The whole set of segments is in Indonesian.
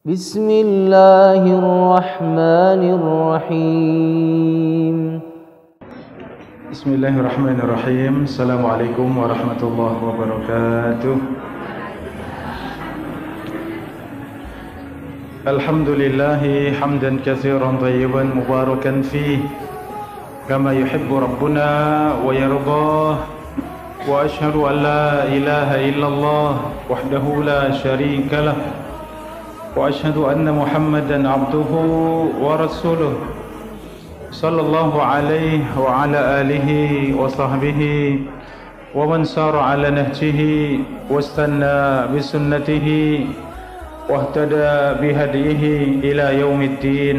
بسم الله الرحمن الرحيم بسم الله الرحمن الرحيم السلام عليكم ورحمة الله وبركاته الحمد لله حمدا كثيرا طيبا مباركا فيه كما يحب ربنا ويرضاه وأشهد أن لا إله إلا الله وحده لا شريك له وأشهد أن محمدا عبده ورسوله صلى الله عليه وعلى آله وصحبه ومن سار على نهجه واستنى بسنته واهتدى بهديه إلى يوم الدين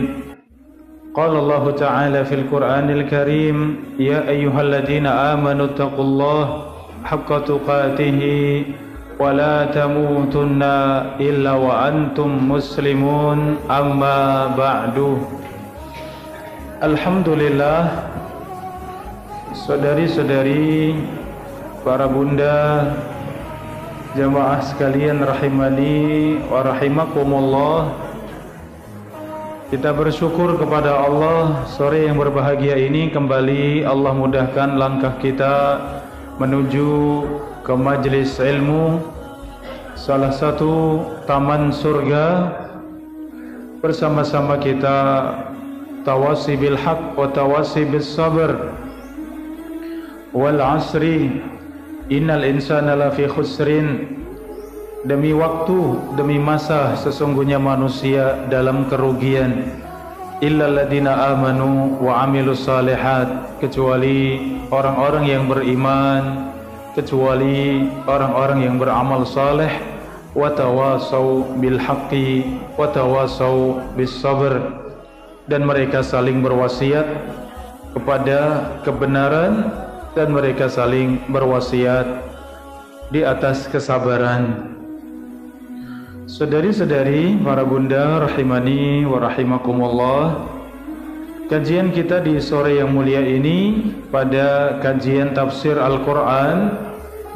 قال الله تعالى في القرآن الكريم يا أيها الذين آمنوا اتقوا الله حق تقاته ولا تموتن إلا وأنتم مسلمون أما بعد. Alhamdulillah, saudari-saudari, para bunda, jamaah sekalian rahimani wa rahimakumullah, kita bersyukur kepada Allah sore yang berbahagia ini kembali Allah mudahkan langkah kita menuju ke majlis ilmu salah satu taman surga. Bersama-sama kita tawasi bil haq wa tawasi bis sabr. Wal asri innal insana lafi khusrin. Demi waktu, demi masa, sesungguhnya manusia dalam kerugian. Illal ladzina amanu wa amilus salihat, kecuali orang-orang yang beriman, kecuali orang-orang yang beramal saleh, wa tawasau bil haqqi wa tawasau bis sabr, dan mereka saling berwasiat kepada kebenaran dan mereka saling berwasiat di atas kesabaran. Saudari-saudari, para bunda rahimani wa rahimakumullah, kajian kita di sore yang mulia ini pada kajian tafsir Al-Quran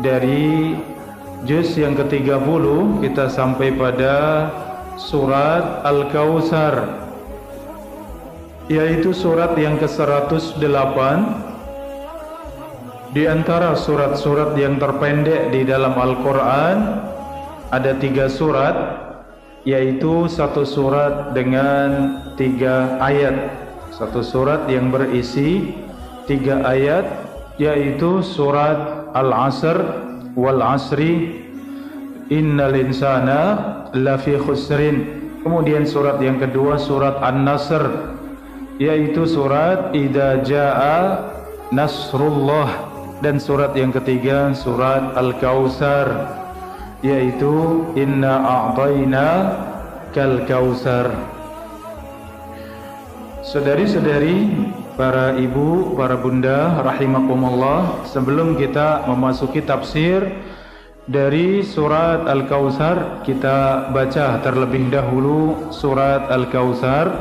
dari juz yang ke-30, kita sampai pada surat Al-Kautsar, yaitu surat yang ke-108 di antara surat-surat yang terpendek di dalam Al-Quran. Ada 3 surat, yaitu satu surat dengan 3 ayat, satu surat yang berisi 3 ayat, yaitu surat Al-Asr wal asri innal insana lafi khusrin. Kemudian surat yang kedua surat An-Nasr, yaitu surat Idza Jaa Nasrullah, dan surat yang ketiga surat Al-Kautsar, yaitu Inna a'tayna kal kautsar. Saudari-saudari, para ibu, para bunda rahimakumullah, sebelum kita memasuki tafsir dari surat Al-Kautsar, kita baca terlebih dahulu surat Al-Kautsar.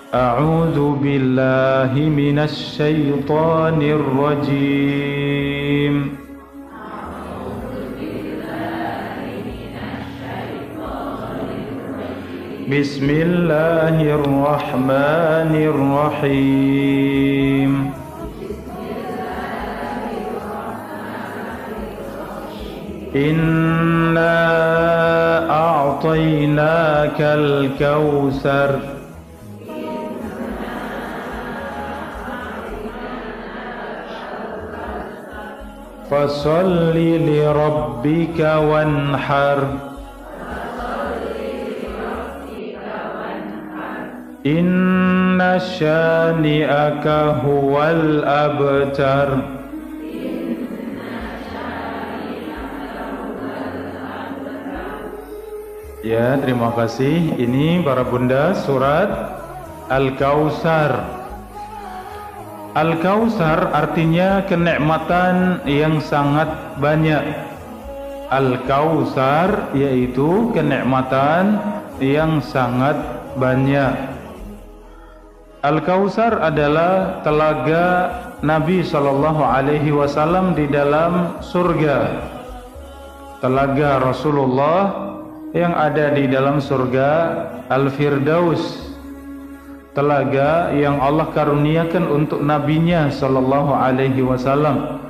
A'udzu billahi minasy syaithanir rajim. Bismillahirrahmanirrahim. Inna a'tainakal kautsar. Fasalli li rabbika wanhar. Inna syani'aka huwal abtar. Ya, terima kasih. Ini para bunda surat Al-Kautsar. Al-Kautsar artinya kenikmatan yang sangat banyak. Al-Kautsar yaitu kenikmatan yang sangat banyak. Al-Kautsar adalah telaga Nabi SAW di dalam surga. Telaga Rasulullah yang ada di dalam surga Al-Firdaus, telaga yang Allah karuniakan untuk nabinya sallallahu alaihi wasallam.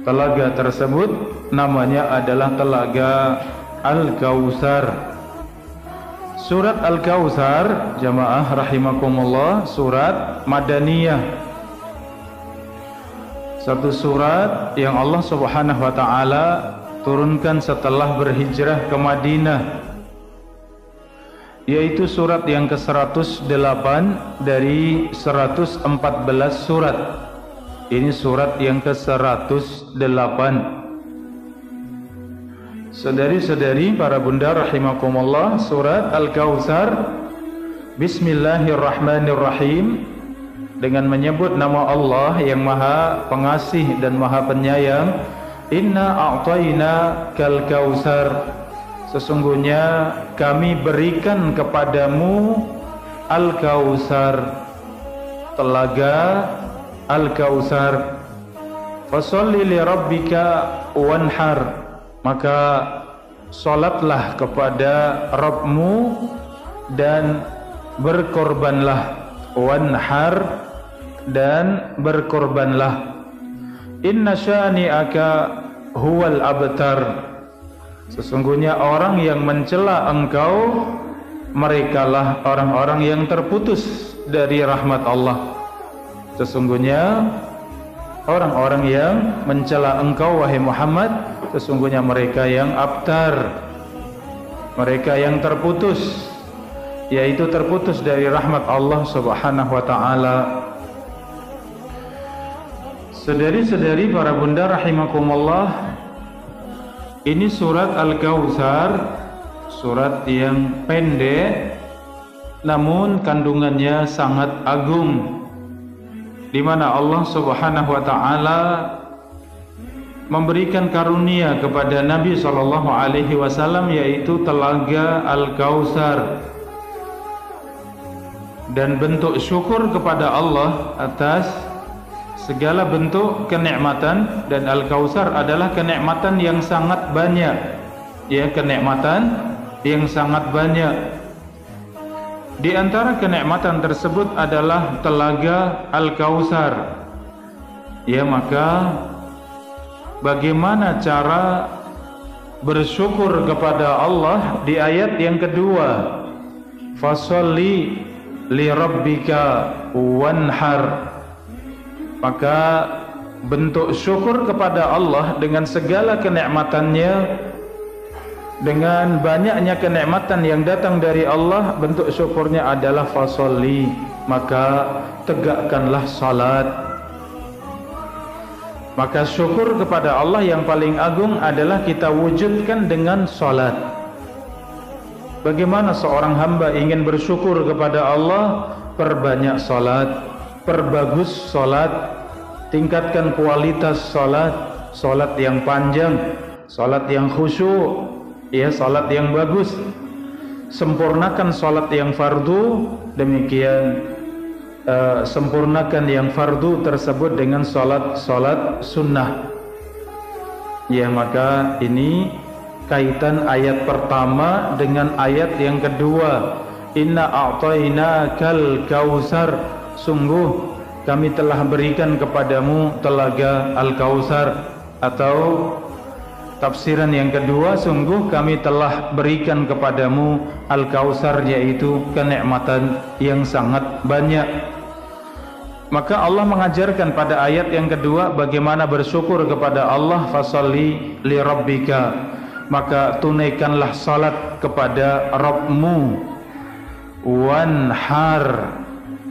Telaga tersebut namanya adalah telaga Al-Kautsar. Surat Al-Kautsar, jamaah rahimakumullah, surat Madaniyah. Satu surat yang Allah Subhanahu wa taala turunkan setelah berhijrah ke Madinah, yaitu surat yang ke-108 dari 114 surat. Ini surat yang ke-108. Saudari-saudari, para bunda rahimakumullah, surat Al-Kautsar Bismillahirrahmanirrahim, dengan menyebut nama Allah yang Maha Pengasih dan Maha Penyayang. Inna a'tayna kal kautsar, sesungguhnya kami berikan kepadamu Al-Kautsar, telaga Al-Kautsar. Fasholli li rabbika wanhar, maka salatlah kepada Rabbmu dan berkorbanlah. Wanhar, dan berkorbanlah. Inna syani'aka huwal abtar, sesungguhnya orang yang mencela engkau, merekalah orang-orang yang terputus dari rahmat Allah. Sesungguhnya orang-orang yang mencela engkau wahai Muhammad, sesungguhnya mereka yang abtar, mereka yang terputus, yaitu terputus dari rahmat Allah Subhanahu wa taala. Saudari-saudari, para bunda rahimakumullah, ini surat Al-Kautsar, surat yang pendek namun kandungannya sangat agung, di mana Allah Subhanahu wa taala memberikan karunia kepada Nabi sallallahu alaihi wasallam, yaitu telaga Al-Kautsar. Dan bentuk syukur kepada Allah atas segala bentuk kenikmatan, dan Al-Kautsar adalah kenikmatan yang sangat banyak, ya, kenikmatan yang sangat banyak. Di antara kenikmatan tersebut adalah telaga Al-Kautsar. Ya, maka bagaimana cara bersyukur kepada Allah di ayat yang kedua, fasholli li rabbika wanhar. Maka bentuk syukur kepada Allah dengan segala kenikmatannya, dengan banyaknya kenikmatan yang datang dari Allah, bentuk syukurnya adalah fasholli, maka tegakkanlah salat. Maka syukur kepada Allah yang paling agung adalah kita wujudkan dengan salat. Bagaimana seorang hamba ingin bersyukur kepada Allah? Perbanyak salat, perbagus salat, tingkatkan kualitas salat, salat yang panjang, salat yang khusyuk, ya, salat yang bagus. Sempurnakan salat yang fardu, demikian sempurnakan yang fardu tersebut dengan salat sunnah. Ya, maka ini kaitan ayat pertama dengan ayat yang kedua. Inna a'tainakal kautsar, sungguh kami telah berikan kepadamu telaga Al-Kautsar. Atau tafsiran yang kedua, sungguh kami telah berikan kepadamu Al-Kautsar, yaitu kenikmatan yang sangat banyak. Maka Allah mengajarkan pada ayat yang kedua bagaimana bersyukur kepada Allah. Fasholli li rabbika, maka tunaikanlah salat kepada Rabbmu. Wanhar,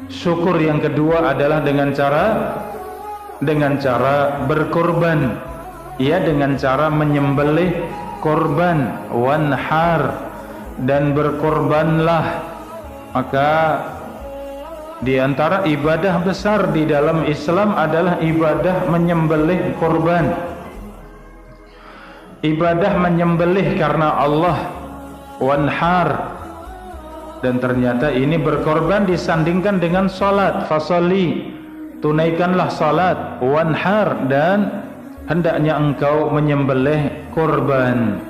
syukur yang kedua adalah dengan cara berkorban, ya, dengan cara menyembelih korban. Wanhar, dan berkorbanlah. Maka di antara ibadah besar di dalam Islam adalah ibadah menyembelih korban, ibadah menyembelih karena Allah. Wanhar, dan ternyata ini berkorban disandingkan dengan salat. Fasholli, tunaikanlah salat. Wanhar, dan hendaknya engkau menyembelih korban.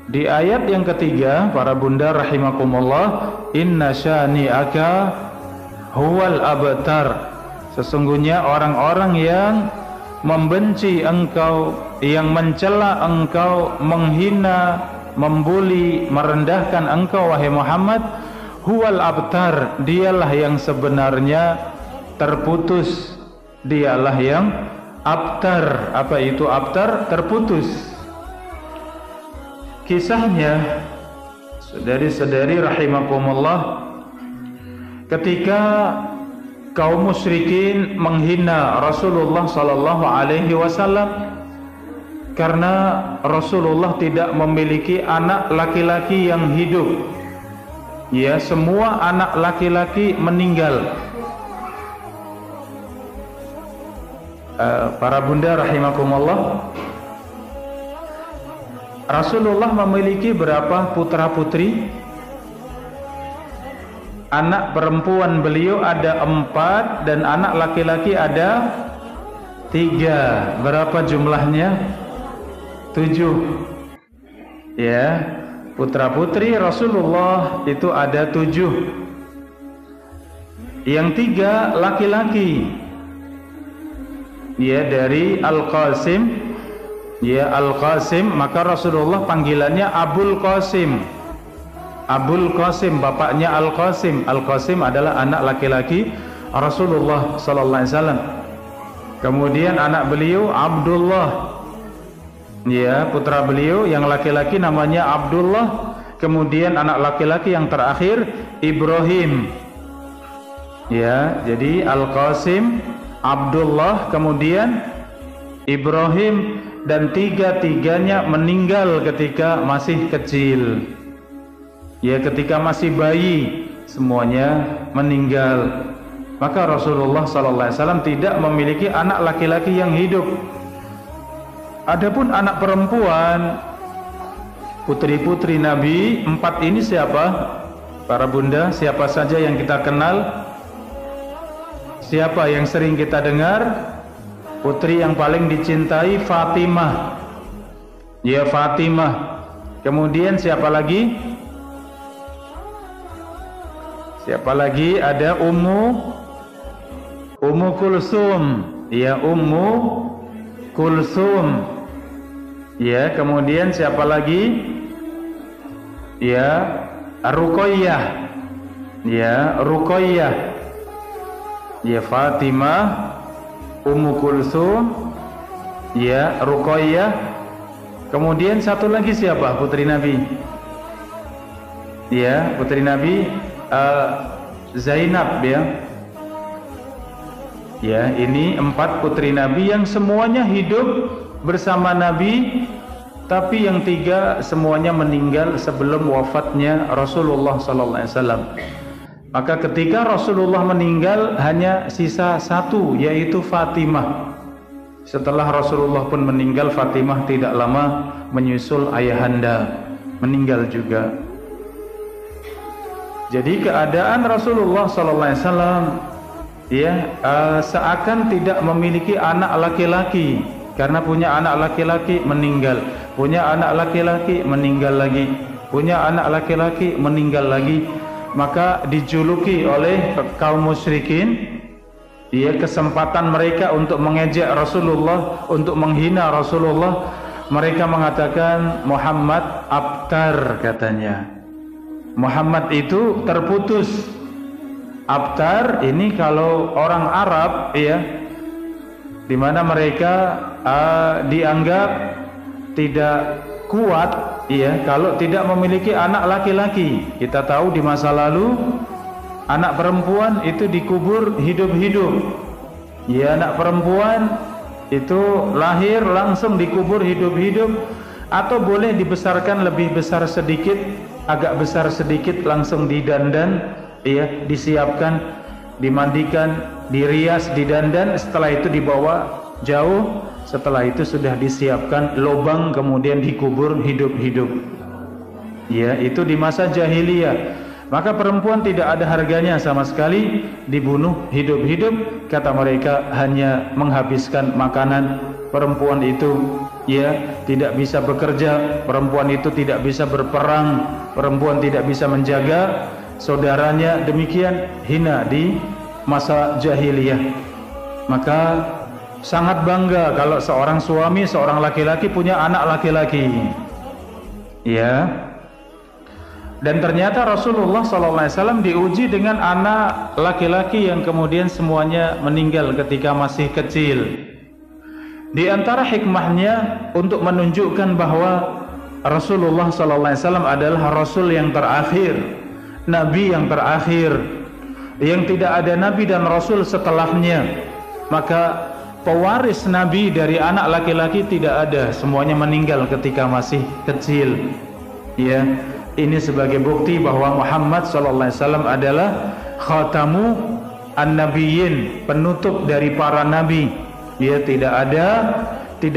Di ayat yang ketiga, para bunda rahimakumullah, inna syani'aka huwal abtar. Sesungguhnya orang-orang yang membenci engkau, yang mencela engkau, menghina, membuli, merendahkan engkau wahai Muhammad, huwal abtar, dialah yang sebenarnya terputus, dialah yang abtar. Apa itu abtar? Terputus. Kisahnya, saudari-saudari rahimakumullah, ketika kaum musyrikin menghina Rasulullah sallallahu alaihi wasallam karena Rasulullah tidak memiliki anak laki-laki yang hidup. Ya, semua anak laki-laki meninggal. Para bunda rahimakumullah, Rasulullah memiliki berapa putra-putri? Anak perempuan beliau ada 4 dan anak laki-laki ada 3. Berapa jumlahnya? 7. Ya, putra-putri Rasulullah itu ada 7. Yang 3 laki-laki. Ya, dari Al-Qasim. Ya, Al-Qasim, maka Rasulullah panggilannya Abul Qasim. Abul Qasim, bapaknya Al-Qasim. Al-Qasim adalah anak laki-laki Rasulullah sallallahu alaihi wasallam. Kemudian anak beliau Abdullah. Ya, putra beliau yang laki-laki namanya Abdullah. Kemudian anak laki-laki yang terakhir Ibrahim. Ya, jadi Al-Qasim, Abdullah, kemudian Ibrahim, dan tiga-tiganya meninggal ketika masih kecil. Ya, ketika masih bayi semuanya meninggal. Maka Rasulullah sallallahu alaihi wasallam tidak memiliki anak laki-laki yang hidup. Adapun anak perempuan, putri-putri Nabi 4 ini siapa? Para bunda, siapa saja yang kita kenal? Siapa yang sering kita dengar? Putri yang paling dicintai Fatimah. Ya, Fatimah. Kemudian siapa lagi? Siapa lagi? Ada Ummu Kulsum. Ya, Ummu Kulsum. Ya, kemudian siapa lagi? Ya, Ruqayyah. Ya, Ruqayyah. Ya, Fatimah, Ummu Kulsum, ya, Ruqayyah. Kemudian satu lagi siapa? Putri Nabi. Ya, putri Nabi Zainab, ya. Ya, ini 4 putri Nabi yang semuanya hidup bersama Nabi, tapi yang 3 semuanya meninggal sebelum wafatnya Rasulullah sallallahu alaihi wasallam. Maka ketika Rasulullah meninggal hanya sisa 1, yaitu Fatimah. Setelah Rasulullah pun meninggal, Fatimah tidak lama menyusul ayahanda, meninggal juga. Jadi keadaan Rasulullah sallallahu alaihi wasallam, ya, seakan tidak memiliki anak laki-laki, karena punya anak laki-laki meninggal, punya anak laki-laki meninggal lagi, punya anak laki-laki meninggal lagi. Maka dijuluki oleh kaum musyrikin, ya, kesempatan mereka untuk mengejek Rasulullah, untuk menghina Rasulullah. Mereka mengatakan Muhammad abtar, katanya. Muhammad itu terputus. Abtar ini kalau orang Arab, ya, di mana mereka dianggap tidak kuat, ya, kalau tidak memiliki anak laki-laki. Kita tahu di masa lalu anak perempuan itu dikubur hidup-hidup. Ya, anak perempuan itu lahir langsung dikubur hidup-hidup, atau boleh dibesarkan lebih besar sedikit, agak besar sedikit, langsung didandan, ya, disiapkan, dimandikan, dirias, didandan, setelah itu dibawa jauh. Setelah itu sudah disiapkan lubang, kemudian dikubur hidup-hidup. Ya, itu di masa jahiliyah. Maka perempuan tidak ada harganya sama sekali, dibunuh hidup-hidup. Kata mereka hanya menghabiskan makanan. Perempuan itu ya, tidak bisa bekerja, perempuan itu tidak bisa berperang, perempuan tidak bisa menjaga saudaranya, demikian hina di masa jahiliyah. Maka sangat bangga kalau seorang suami, seorang laki-laki punya anak laki-laki, ya. Dan ternyata Rasulullah SAW diuji dengan anak laki-laki yang kemudian semuanya meninggal ketika masih kecil. Di antara hikmahnya untuk menunjukkan bahwa Rasulullah SAW adalah Rasul yang terakhir, Nabi yang terakhir, yang tidak ada Nabi dan Rasul setelahnya. Maka pewaris Nabi dari anak laki-laki tidak ada, semuanya meninggal ketika masih kecil, ya. Ini sebagai bukti bahwa Muhammad SAW adalah khatamu an-nabiyyin, penutup dari para nabi. Ya, tidak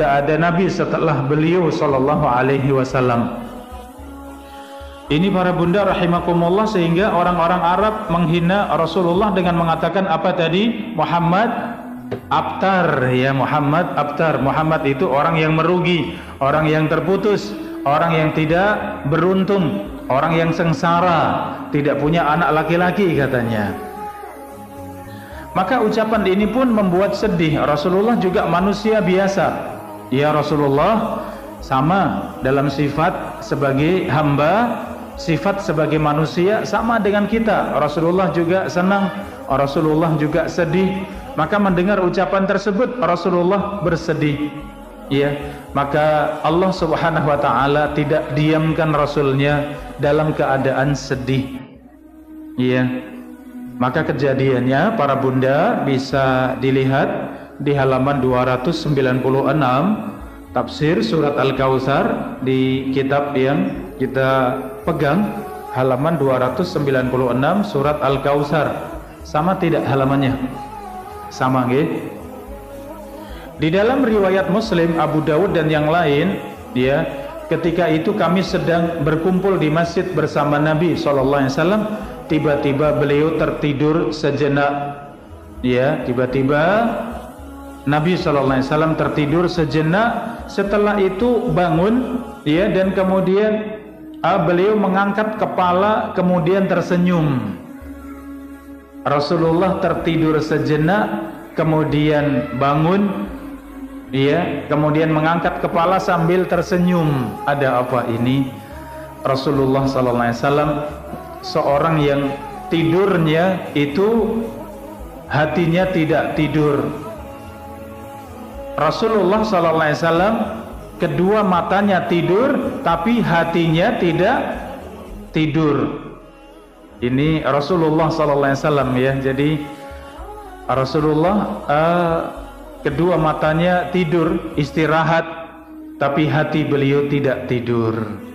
ada nabi setelah beliau sallallahu alaihi wasallam. Ini para bunda rahimakumullah, sehingga orang-orang Arab menghina Rasulullah dengan mengatakan apa tadi? Muhammad abtar, ya, Muhammad abtar. Muhammad itu orang yang merugi, orang yang terputus, orang yang tidak beruntung, orang yang sengsara, tidak punya anak laki-laki katanya. Maka ucapan ini pun membuat sedih. Rasulullah juga manusia biasa. Ya, Rasulullah sama dalam sifat sebagai hamba, sifat sebagai manusia sama dengan kita. Rasulullah juga senang, Rasulullah juga sedih. Maka mendengar ucapan tersebut Rasulullah bersedih. Ya, maka Allah Subhanahu wa taala tidak diamkan Rasulnya dalam keadaan sedih. Ya. Maka kejadiannya para bunda bisa dilihat di halaman 296 tafsir surat Al-Kautsar di kitab yang kita pegang, halaman 296 surat Al-Kautsar. Sama tidak halamannya? Sama nggih? Di dalam riwayat Muslim, Abu Dawud dan yang lain, ya, ketika itu kami sedang berkumpul di masjid bersama Nabi SAW. Tiba-tiba beliau tertidur sejenak. Ya, tiba-tiba Nabi SAW tertidur sejenak. Setelah itu bangun, ya, dan kemudian beliau mengangkat kepala kemudian tersenyum. Rasulullah tertidur sejenak, kemudian bangun, ya, kemudian mengangkat kepala sambil tersenyum. Ada apa ini? Rasulullah SAW seorang yang tidurnya itu hatinya tidak tidur. Rasulullah SAW kedua matanya tidur tapi hatinya tidak tidur. Ini Rasulullah SAW, ya. Jadi Rasulullah kedua matanya tidur, istirahat, tapi hati beliau tidak tidur.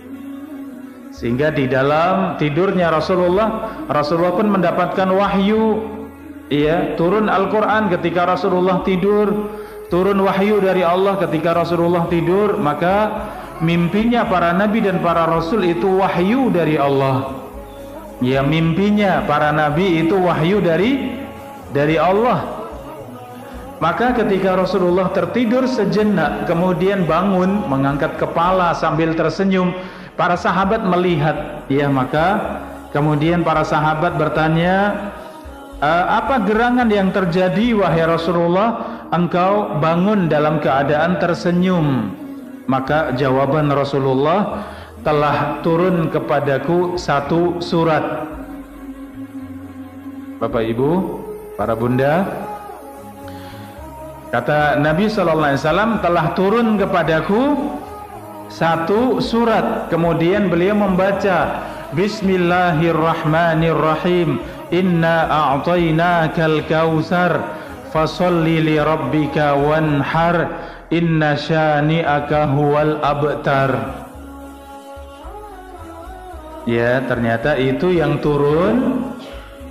Sehingga di dalam tidurnya Rasulullah pun mendapatkan wahyu, ya, turun Al-Quran ketika Rasulullah tidur, turun wahyu dari Allah ketika Rasulullah tidur. Maka mimpinya para nabi dan para rasul itu wahyu dari Allah. Ya, mimpinya para nabi itu wahyu dari Allah. Maka ketika Rasulullah tertidur sejenak kemudian bangun mengangkat kepala sambil tersenyum, para sahabat melihat, ya, maka kemudian para sahabat bertanya, apa gerangan yang terjadi wahai Rasulullah, engkau bangun dalam keadaan tersenyum? Maka jawaban Rasulullah, telah turun kepadaku satu surat. Bapak Ibu, para bunda, kata Nabi SAW, telah turun kepadaku satu surat. Kemudian beliau membaca Bismillahirrahmanirrahim, Inna a'tainakal kautsar fasolli li rabbika wanhar, inna syani'aka huwal abtar. Ya, ternyata itu yang turun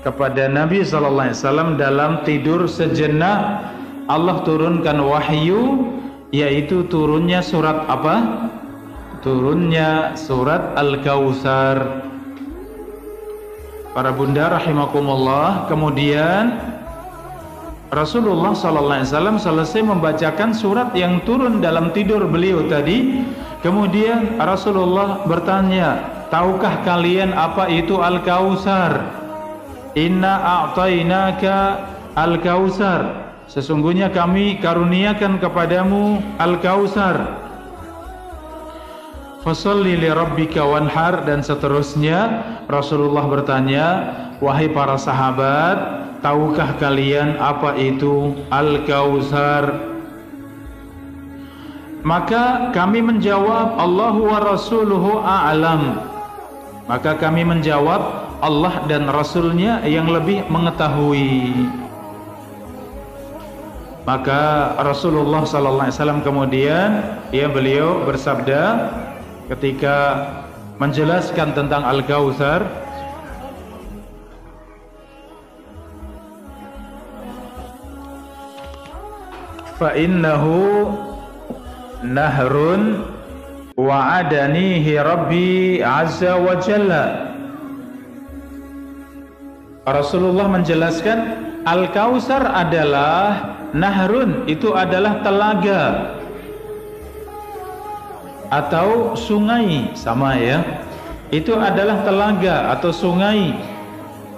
kepada Nabi SAW dalam tidur sejenak. Allah turunkan wahyu, yaitu turunnya surat apa? Turunnya surat Al-Kautsar. Para bunda rahimakumullah, kemudian Rasulullah SAW selesai membacakan surat yang turun dalam tidur beliau tadi. Kemudian Rasulullah bertanya, tahukah kalian apa itu Al-Kautsar? Inna a'tainaka Al-Kautsar, sesungguhnya kami karuniakan kepadamu Al-Kautsar. Fasholli li rabbika wanhar, dan seterusnya. Rasulullah bertanya, wahai para sahabat, tahukah kalian apa itu Al-Kautsar? Maka kami menjawab, Allahu wa rasuluhu a'lam. Maka kami menjawab, Allah dan Rasulnya yang lebih mengetahui. Maka Rasulullah SAW kemudian beliau bersabda ketika menjelaskan tentang Al-Kautsar, fa innahu nahrun wa'adanihi Rabbi azza wa jalla. Rasulullah menjelaskan Al-Kautsar adalah nahrun, itu adalah telaga atau sungai, sama ya. Itu adalah telaga atau sungai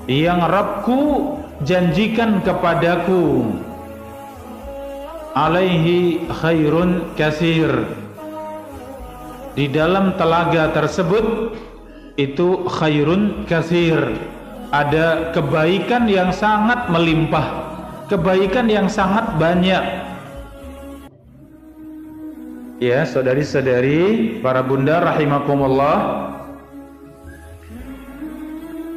yang Rabbku janjikan kepadaku. Alaihi khairun katsir. Di dalam telaga tersebut itu khairun katsir, ada kebaikan yang sangat melimpah, kebaikan yang sangat banyak. Ya, saudari-saudari, para bunda rahimakumullah,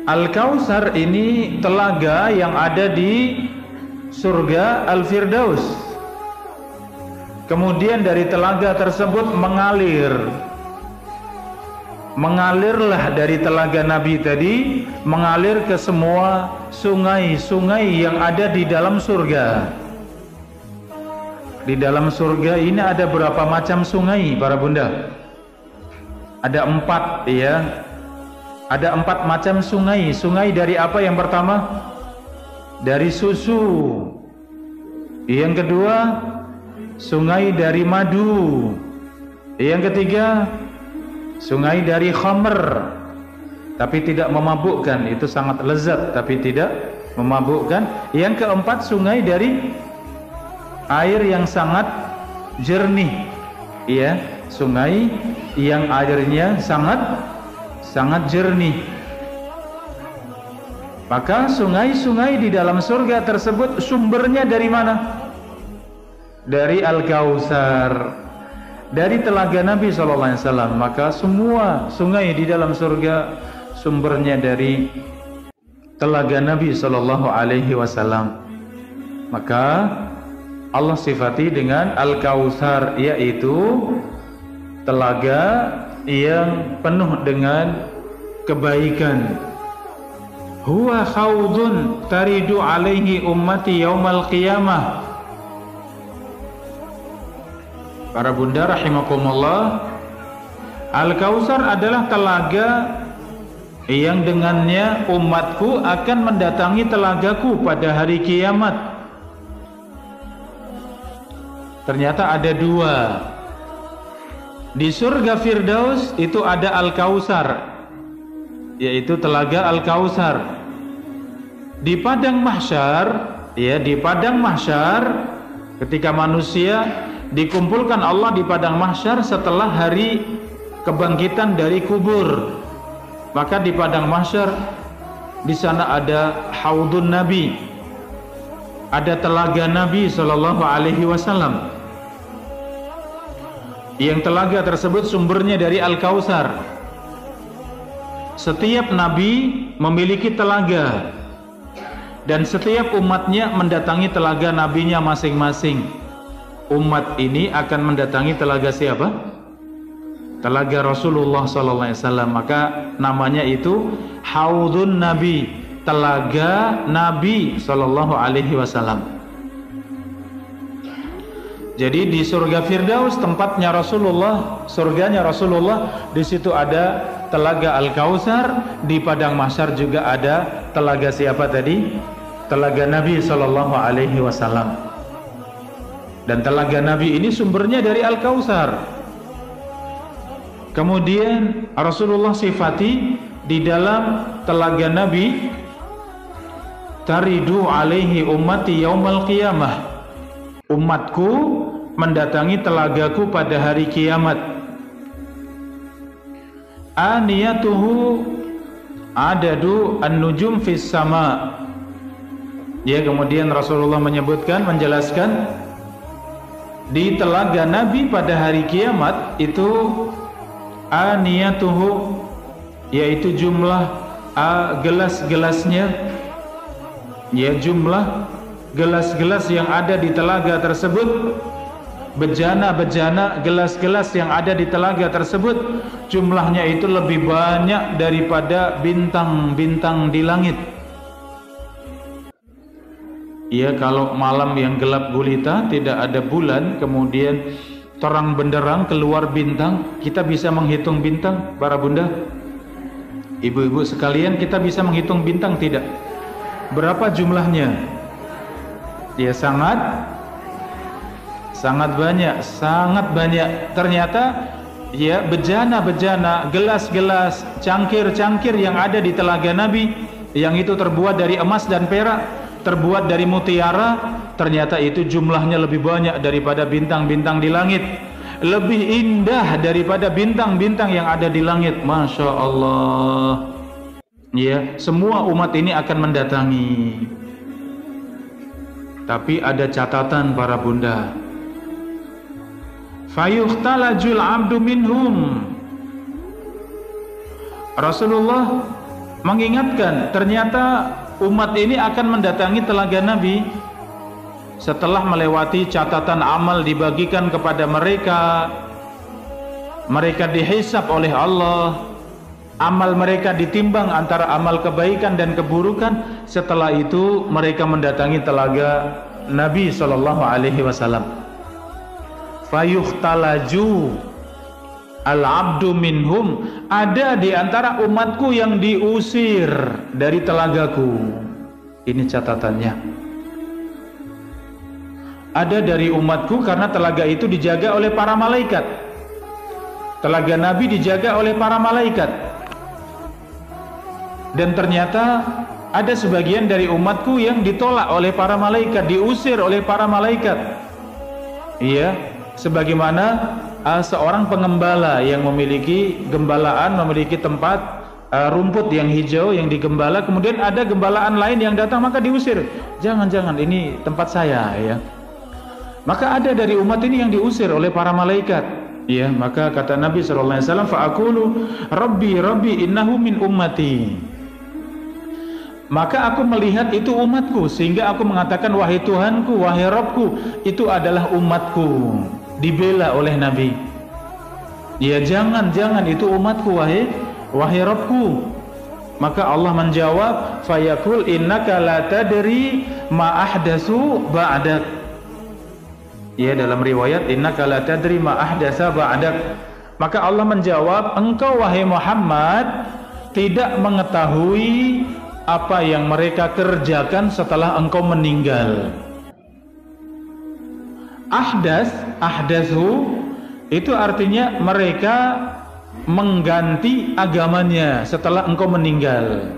Al-Kautsar ini telaga yang ada di surga Al-Firdaus. Kemudian dari telaga tersebut mengalirlah dari telaga Nabi tadi, mengalir ke semua sungai-sungai yang ada di dalam surga. Di dalam surga ini ada berapa macam sungai, para bunda? Ada 4, ya. Ada 4 macam sungai. Sungai dari apa yang pertama? Dari susu. Yang kedua, sungai dari madu. Yang ketiga, sungai dari khamr, tapi tidak memabukkan. Itu sangat lezat tapi tidak memabukkan. Yang keempat, sungai dari air yang sangat jernih. Ya, sungai yang airnya sangat jernih. Maka sungai-sungai di dalam surga tersebut sumbernya dari mana? Dari Al-Kautsar, dari telaga Nabi SAW. Maka semua sungai di dalam surga sumbernya dari telaga Nabi SAW. Maka Allah sifati dengan Al-Kautsar, yaitu telaga yang penuh dengan kebaikan. Huwa khawdun taridu alaihi ummati yaumal qiyamah. Para bunda rahimakumullah, Al-Kautsar adalah telaga yang dengannya umatku akan mendatangi telagaku pada hari kiamat. Ternyata ada 2. Di surga Firdaus itu ada Al-Kautsar, yaitu telaga Al-Kautsar. Di padang mahsyar, ya, di padang mahsyar ketika manusia dikumpulkan Allah di padang mahsyar setelah hari kebangkitan dari kubur, maka di padang mahsyar di sana ada haudun Nabi, ada telaga Nabi sallallahu alaihi wasallam. Yang telaga tersebut sumbernya dari Al-Kautsar. Setiap nabi memiliki telaga, dan setiap umatnya mendatangi telaga nabinya masing-masing. Umat ini akan mendatangi telaga siapa? Telaga Rasulullah SAW. Maka namanya itu Haudun Nabi, telaga Nabi SAW. Jadi di surga Firdaus tempatnya Rasulullah, surganya Rasulullah, di situ ada telaga Al-Kautsar. Di padang mahsyar juga ada telaga siapa tadi? telaga Nabi sallallahu alaihi wasallam. Dan telaga Nabi ini sumbernya dari Al-Kautsar. Kemudian Rasulullah sifati di dalam telaga Nabi, taridu alaihi ummati yaumal qiyamah. Umatku mendatangi telagaku pada hari kiamat. Aniyatuhu adadu an-nujum fis sama. Ya, kemudian Rasulullah menyebutkan, menjelaskan di telaga Nabi pada hari kiamat itu aniyatuhu, yaitu jumlah gelas-gelasnya, ya, jumlah gelas-gelas yang ada di telaga tersebut, bejana-bejana gelas-gelas yang ada di telaga tersebut, jumlahnya itu lebih banyak daripada bintang-bintang di langit. Ya, kalau malam yang gelap gulita, tidak ada bulan, kemudian terang benderang keluar bintang, kita bisa menghitung bintang, para bunda, ibu-ibu sekalian, kita bisa menghitung bintang tidak? Berapa jumlahnya? Ya, sangat banyak, sangat banyak. Ternyata ya, bejana-bejana, gelas-gelas, cangkir-cangkir yang ada di telaga Nabi, yang itu terbuat dari emas dan perak, terbuat dari mutiara, ternyata itu jumlahnya lebih banyak daripada bintang-bintang di langit, lebih indah daripada bintang-bintang yang ada di langit. Masya Allah. Ya, semua umat ini akan mendatangi. Tapi ada catatan, para bunda. Fayuhtalajul abdu minhum. Rasulullah mengingatkan, ternyata umat ini akan mendatangi telaga Nabi setelah melewati catatan amal dibagikan kepada mereka. Mereka dihisab oleh Allah. Amal mereka ditimbang antara amal kebaikan dan keburukan. Setelah itu mereka mendatangi telaga Nabi sallallahu alaihi wasallam. Fayuhtalaju al-abdu minhum, ada di antara umatku yang diusir dari telagaku. Ini catatannya. Ada dari umatku karena telaga itu dijaga oleh para malaikat. Telaga Nabi dijaga oleh para malaikat. Dan ternyata ada sebagian dari umatku yang ditolak oleh para malaikat, diusir oleh para malaikat. Iya, sebagaimana seorang pengembala yang memiliki gembalaan, memiliki tempat rumput yang hijau yang digembala, kemudian ada gembalaan lain yang datang, maka diusir. Jangan-jangan, ini tempat saya, ya. Maka ada dari umat ini yang diusir oleh para malaikat. Ya, maka kata Nabi sallallahu alaihi wasallam, fa'aqulu rabbi innahu min ummati. Maka aku melihat itu umatku, sehingga aku mengatakan, wahai Tuhanku, wahai Rabbku, itu adalah umatku. Dibela oleh Nabi. Ya, jangan itu umatku, wahai Rabbku. Maka Allah menjawab, fayaqul innaka la tadri ma ahdatsu ba'dak. Ya, dalam riwayat innaka la tadri ma ahdatsa ba'dak. Maka Allah menjawab, engkau wahai Muhammad tidak mengetahui apa yang mereka kerjakan setelah engkau meninggal. Ahdatsu itu artinya mereka mengganti agamanya setelah engkau meninggal.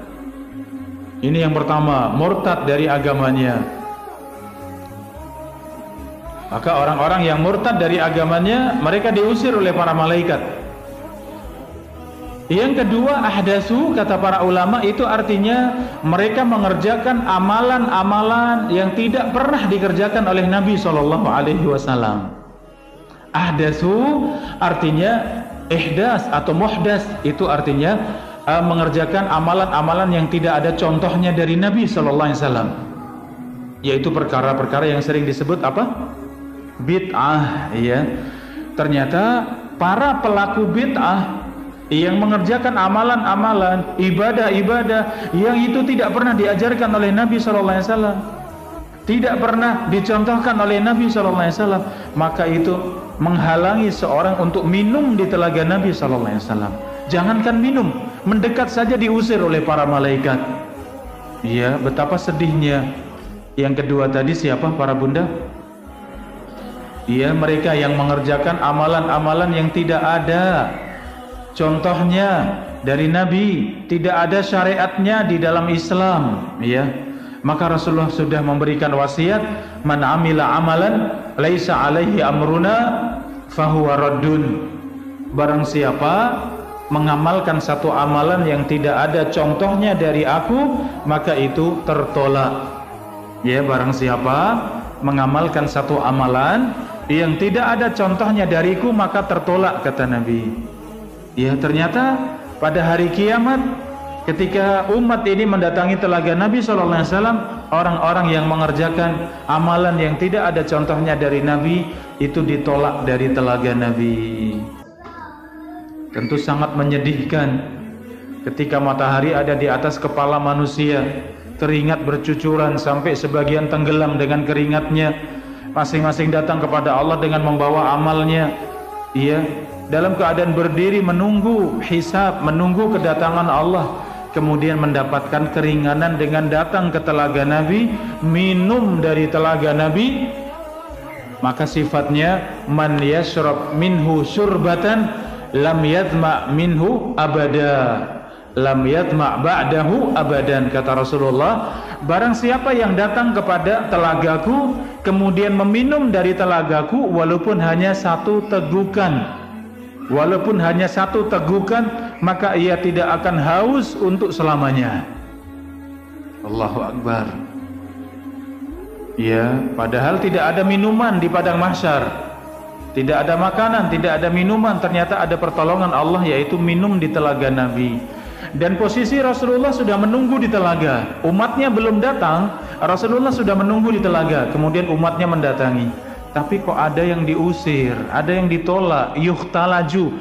Ini yang pertama, murtad dari agamanya. Maka orang-orang yang murtad dari agamanya, mereka diusir oleh para malaikat. Yang kedua, ahdatsu kata para ulama itu artinya mereka mengerjakan amalan-amalan yang tidak pernah dikerjakan oleh Nabi sallallahu alaihi wasallam. Ahdatsu artinya ihdas atau muhdas, itu artinya mengerjakan amalan-amalan yang tidak ada contohnya dari Nabi sallallahu alaihi wasallam. Yaitu perkara-perkara yang sering disebut apa? Bid'ah, ya. Ternyata para pelaku bid'ah yang mengerjakan amalan-amalan, ibadah-ibadah yang itu tidak pernah diajarkan oleh Nabi sallallahu alaihi wasallam, tidak pernah dicontohkan oleh Nabi sallallahu alaihi wasallam, maka itu menghalangi seorang untuk minum di telaga Nabi sallallahu alaihi wasallam. Jangankan minum, mendekat saja diusir oleh para malaikat. Ya, betapa sedihnya. Yang kedua tadi siapa para bunda? Ya, mereka yang mengerjakan amalan-amalan yang tidak ada contohnya dari Nabi, tidak ada syariatnya di dalam Islam, ya. Maka Rasulullah sudah memberikan wasiat, man amila amalan laisa alaihi amruna fahuwa raddun. Barang siapa mengamalkan satu amalan yang tidak ada contohnya dari aku, maka itu tertolak. Ya, barang siapa mengamalkan satu amalan yang tidak ada contohnya dariku, maka tertolak, kata Nabi. Ya, ternyata pada hari kiamat ketika umat ini mendatangi telaga Nabi SAW, orang-orang yang mengerjakan amalan yang tidak ada contohnya dari Nabi itu ditolak dari telaga Nabi. Tentu sangat menyedihkan ketika matahari ada di atas kepala manusia, keringat bercucuran sampai sebagian tenggelam dengan keringatnya, masing-masing datang kepada Allah dengan membawa amalnya, ia dalam keadaan berdiri menunggu hisab, menunggu kedatangan Allah, kemudian mendapatkan keringanan dengan datang ke telaga Nabi, minum dari telaga Nabi. Maka sifatnya man yashrab minhu syurbatan lam yadma minhu abada, lam yadma ba'dahu abadan, kata Rasulullah. Barang siapa yang datang kepada telagaku kemudian meminum dari telagaku walaupun hanya satu tegukan, maka ia tidak akan haus untuk selamanya. Allahu Akbar. Ya, padahal tidak ada minuman di padang mahsyar, tidak ada makanan, tidak ada minuman, ternyata ada pertolongan Allah, yaitu minum di telaga Nabi. Dan posisi Rasulullah sudah menunggu di telaga, umatnya belum datang, Rasulullah sudah menunggu di telaga, kemudian umatnya mendatangi. Tapi kok ada yang diusir, ada yang ditolak. Yuhtalaju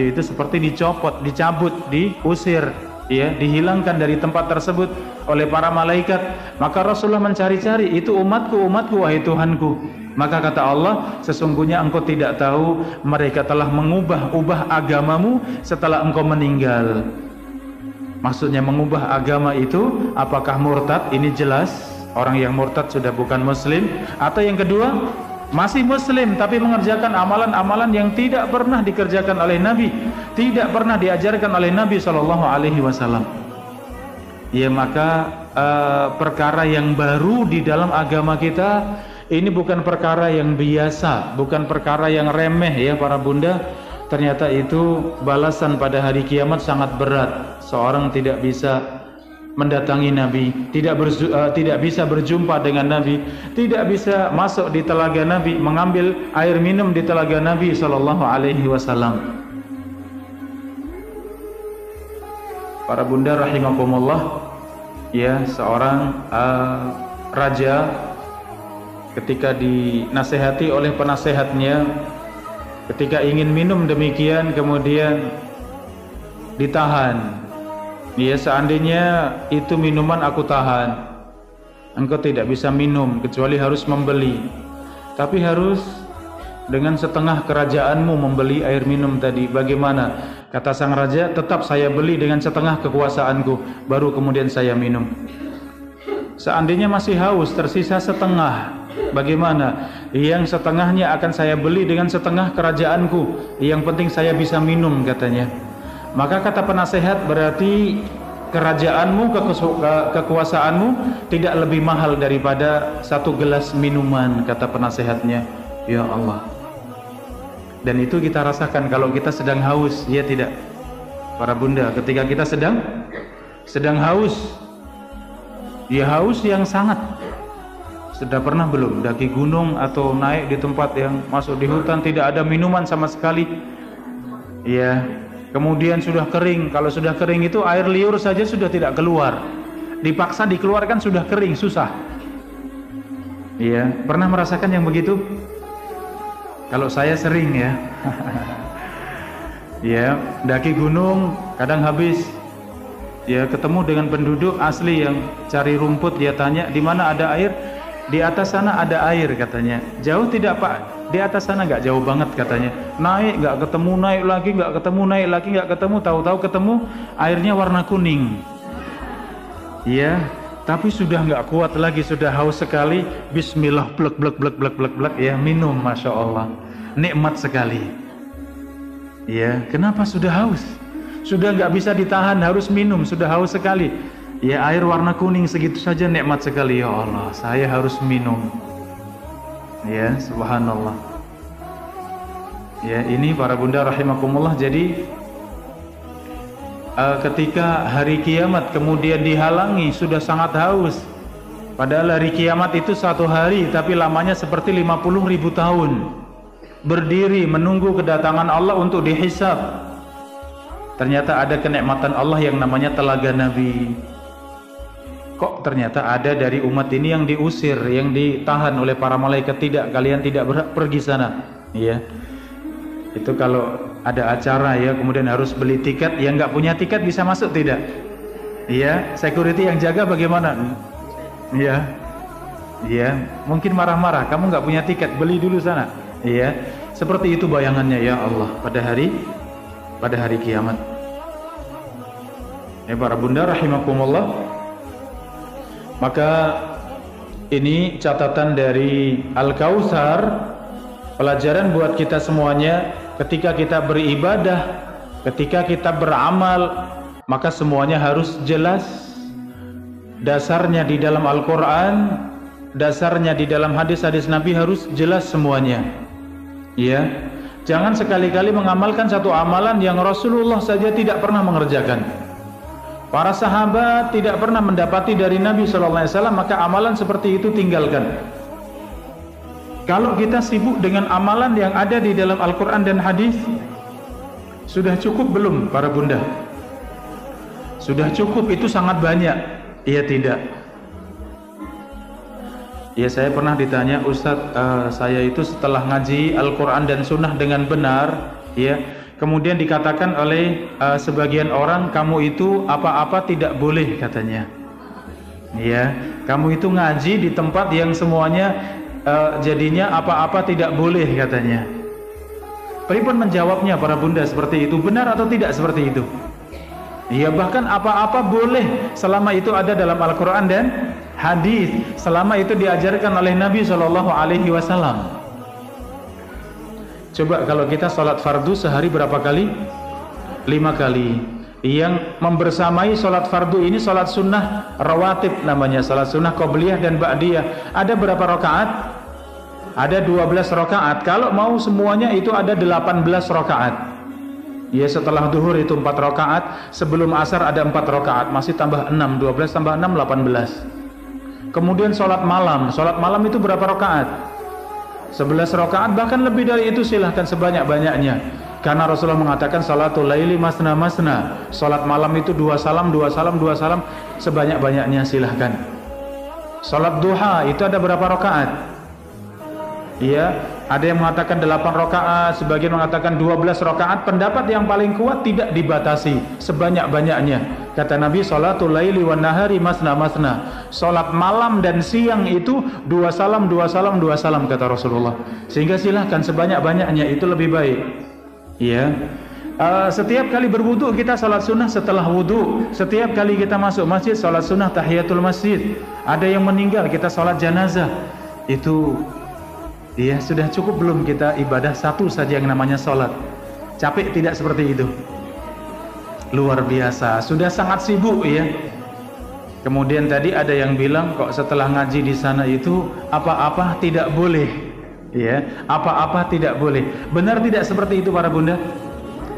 itu seperti dicopot, dicabut, diusir, ya, dihilangkan dari tempat tersebut oleh para malaikat. Maka Rasulullah mencari-cari, itu umatku, wahai Tuhanku. Maka kata Allah, sesungguhnya engkau tidak tahu mereka telah mengubah agamamu setelah engkau meninggal. Maksudnya mengubah agama itu apakah murtad? Ini jelas orang yang murtad sudah bukan muslim, atau yang kedua masih muslim tapi mengerjakan amalan-amalan yang tidak pernah dikerjakan oleh Nabi, tidak pernah diajarkan oleh Nabi SAW. Ya, maka perkara yang baru di dalam agama kita ini bukan perkara yang biasa, bukan perkara yang remeh, ya para bunda. Ternyata itu balasan pada hari kiamat sangat berat. Seorang tidak bisa mendatangi Nabi, tidak bisa berjumpa dengan Nabi, tidak bisa masuk di telaga Nabi, mengambil air minum di telaga Nabi SAW. Para bunda rahimakumullah, ya, seorang raja ketika dinasehati oleh penasehatnya, ketika ingin minum demikian kemudian ditahan. Ya, seandainya itu minuman aku tahan, engkau tidak bisa minum kecuali harus membeli, tapi harus dengan setengah kerajaanmu membeli air minum tadi. Bagaimana? Kata sang raja, tetap saya beli dengan setengah kekuasaanku, baru kemudian saya minum. Seandainya masih haus, tersisa setengah, bagaimana? Yang setengahnya akan saya beli dengan setengah kerajaanku, yang penting saya bisa minum, katanya. Maka kata penasehat, berarti kerajaanmu, kekuasaanmu tidak lebih mahal daripada satu gelas minuman, kata penasehatnya. Ya Allah. Dan itu kita rasakan kalau kita sedang haus, ya tidak? Para bunda, ketika kita sedang haus, ya haus yang sangat. Sudah pernah belum daki gunung atau naik di tempat yang masuk di hutan tidak ada minuman sama sekali? Ya, kemudian sudah kering. Kalau sudah kering itu air liur saja sudah tidak keluar. Dipaksa dikeluarkan sudah kering, susah. Ya, pernah merasakan yang begitu? Kalau saya sering, ya. Ya, daki gunung kadang habis. Ya, ketemu dengan penduduk asli yang cari rumput, dia tanya, "Di mana ada air?" "Di atas sana ada air," katanya. "Jauh tidak, Pak?" "Di atas sana." "Nggak jauh banget," katanya. Naik nggak ketemu, naik lagi nggak ketemu, naik lagi nggak ketemu, tahu-tahu ketemu airnya warna kuning. Ya, tapi sudah nggak kuat lagi, sudah haus sekali. Bismillah, blek blek blek blek blek blek, ya minum, masya Allah, nikmat sekali. Ya, kenapa sudah haus? Sudah nggak bisa ditahan, harus minum, sudah haus sekali. Ya, air warna kuning segitu saja nikmat sekali. Ya Allah, saya harus minum. Ya, subhanallah. Ya, ini para bunda rahimakumullah. Jadi ketika hari kiamat kemudian dihalangi, sudah sangat haus. Padahal hari kiamat itu satu hari, tapi lamanya seperti 50.000 tahun. Berdiri menunggu kedatangan Allah untuk dihisab. Ternyata ada kenikmatan Allah yang namanya telaga Nabi. Kok ternyata ada dari umat ini yang diusir, yang ditahan oleh para malaikat? Tidak, kalian tidak berhak pergi sana. Ya, itu kalau ada acara ya, kemudian harus beli tiket. Yang nggak punya tiket bisa masuk tidak? Iya, security yang jaga bagaimana? Iya, iya, mungkin marah-marah. Kamu nggak punya tiket, beli dulu sana. Iya, seperti itu bayangannya ya Allah pada hari kiamat. Ya para bunda rahimakumullah. Maka ini catatan dari Al-Kautsar, pelajaran buat kita semuanya. Ketika kita beribadah, ketika kita beramal, maka semuanya harus jelas. Dasarnya di dalam Al-Quran, dasarnya di dalam hadis-hadis Nabi harus jelas semuanya. Ya, jangan sekali-kali mengamalkan satu amalan yang Rasulullah saja tidak pernah mengerjakan. Para sahabat tidak pernah mendapati dari Nabi SAW, maka amalan seperti itu tinggalkan. Kalau kita sibuk dengan amalan yang ada di dalam Al-Quran dan hadis, sudah cukup belum para bunda? Sudah cukup, itu sangat banyak. Iya tidak? Ya, saya pernah ditanya, Ustadz, saya itu setelah ngaji Al-Quran dan Sunnah dengan benar, ya, kemudian dikatakan oleh sebagian orang, kamu itu apa-apa tidak boleh katanya. Ya, kamu itu ngaji di tempat yang semuanya jadinya apa-apa tidak boleh katanya. Pripun menjawabnya para bunda seperti itu? Benar atau tidak seperti itu? Ya, bahkan apa-apa boleh selama itu ada dalam Al-Quran dan hadis, selama itu diajarkan oleh Nabi SAW. Coba kalau kita sholat fardu sehari berapa kali? 5 kali. Yang membersamai sholat fardu ini sholat sunnah rawatib namanya, sholat sunnah qobliyah dan ba'diyah. Ada berapa rakaat? Ada 12 rakaat. Kalau mau semuanya itu ada 18 rakaat. Ya, setelah duhur itu 4 rakaat, sebelum asar ada 4 rakaat, masih tambah 6, 12 tambah 6, 18. Kemudian sholat malam itu berapa rakaat? 11 rakaat, bahkan lebih dari itu silahkan sebanyak-banyaknya. Karena Rasulullah mengatakan salatul laili masna masna. Salat malam itu 2 salam, 2 salam, 2 salam, sebanyak-banyaknya silahkan. Salat duha itu ada berapa rakaat? Iya, ada yang mengatakan 8 rakaat, sebagian mengatakan 12 rakaat. Pendapat yang paling kuat tidak dibatasi, sebanyak-banyaknya. Kata Nabi, salatul laili wan nahari masna masna. Salat malam dan siang itu 2 salam, 2 salam, 2 salam kata Rasulullah. Sehingga silahkan sebanyak-banyaknya, itu lebih baik. Ya. Setiap kali berwudu kita salat sunnah setelah wudu. Setiap kali kita masuk masjid salat sunnah tahiyatul masjid. Ada yang meninggal kita salat jenazah. Itu ya sudah cukup belum kita ibadah satu saja yang namanya salat? Capek tidak seperti itu? Luar biasa, sudah sangat sibuk ya. Kemudian tadi ada yang bilang kok setelah ngaji di sana itu apa-apa tidak boleh, ya, apa-apa tidak boleh. Benar tidak seperti itu para bunda?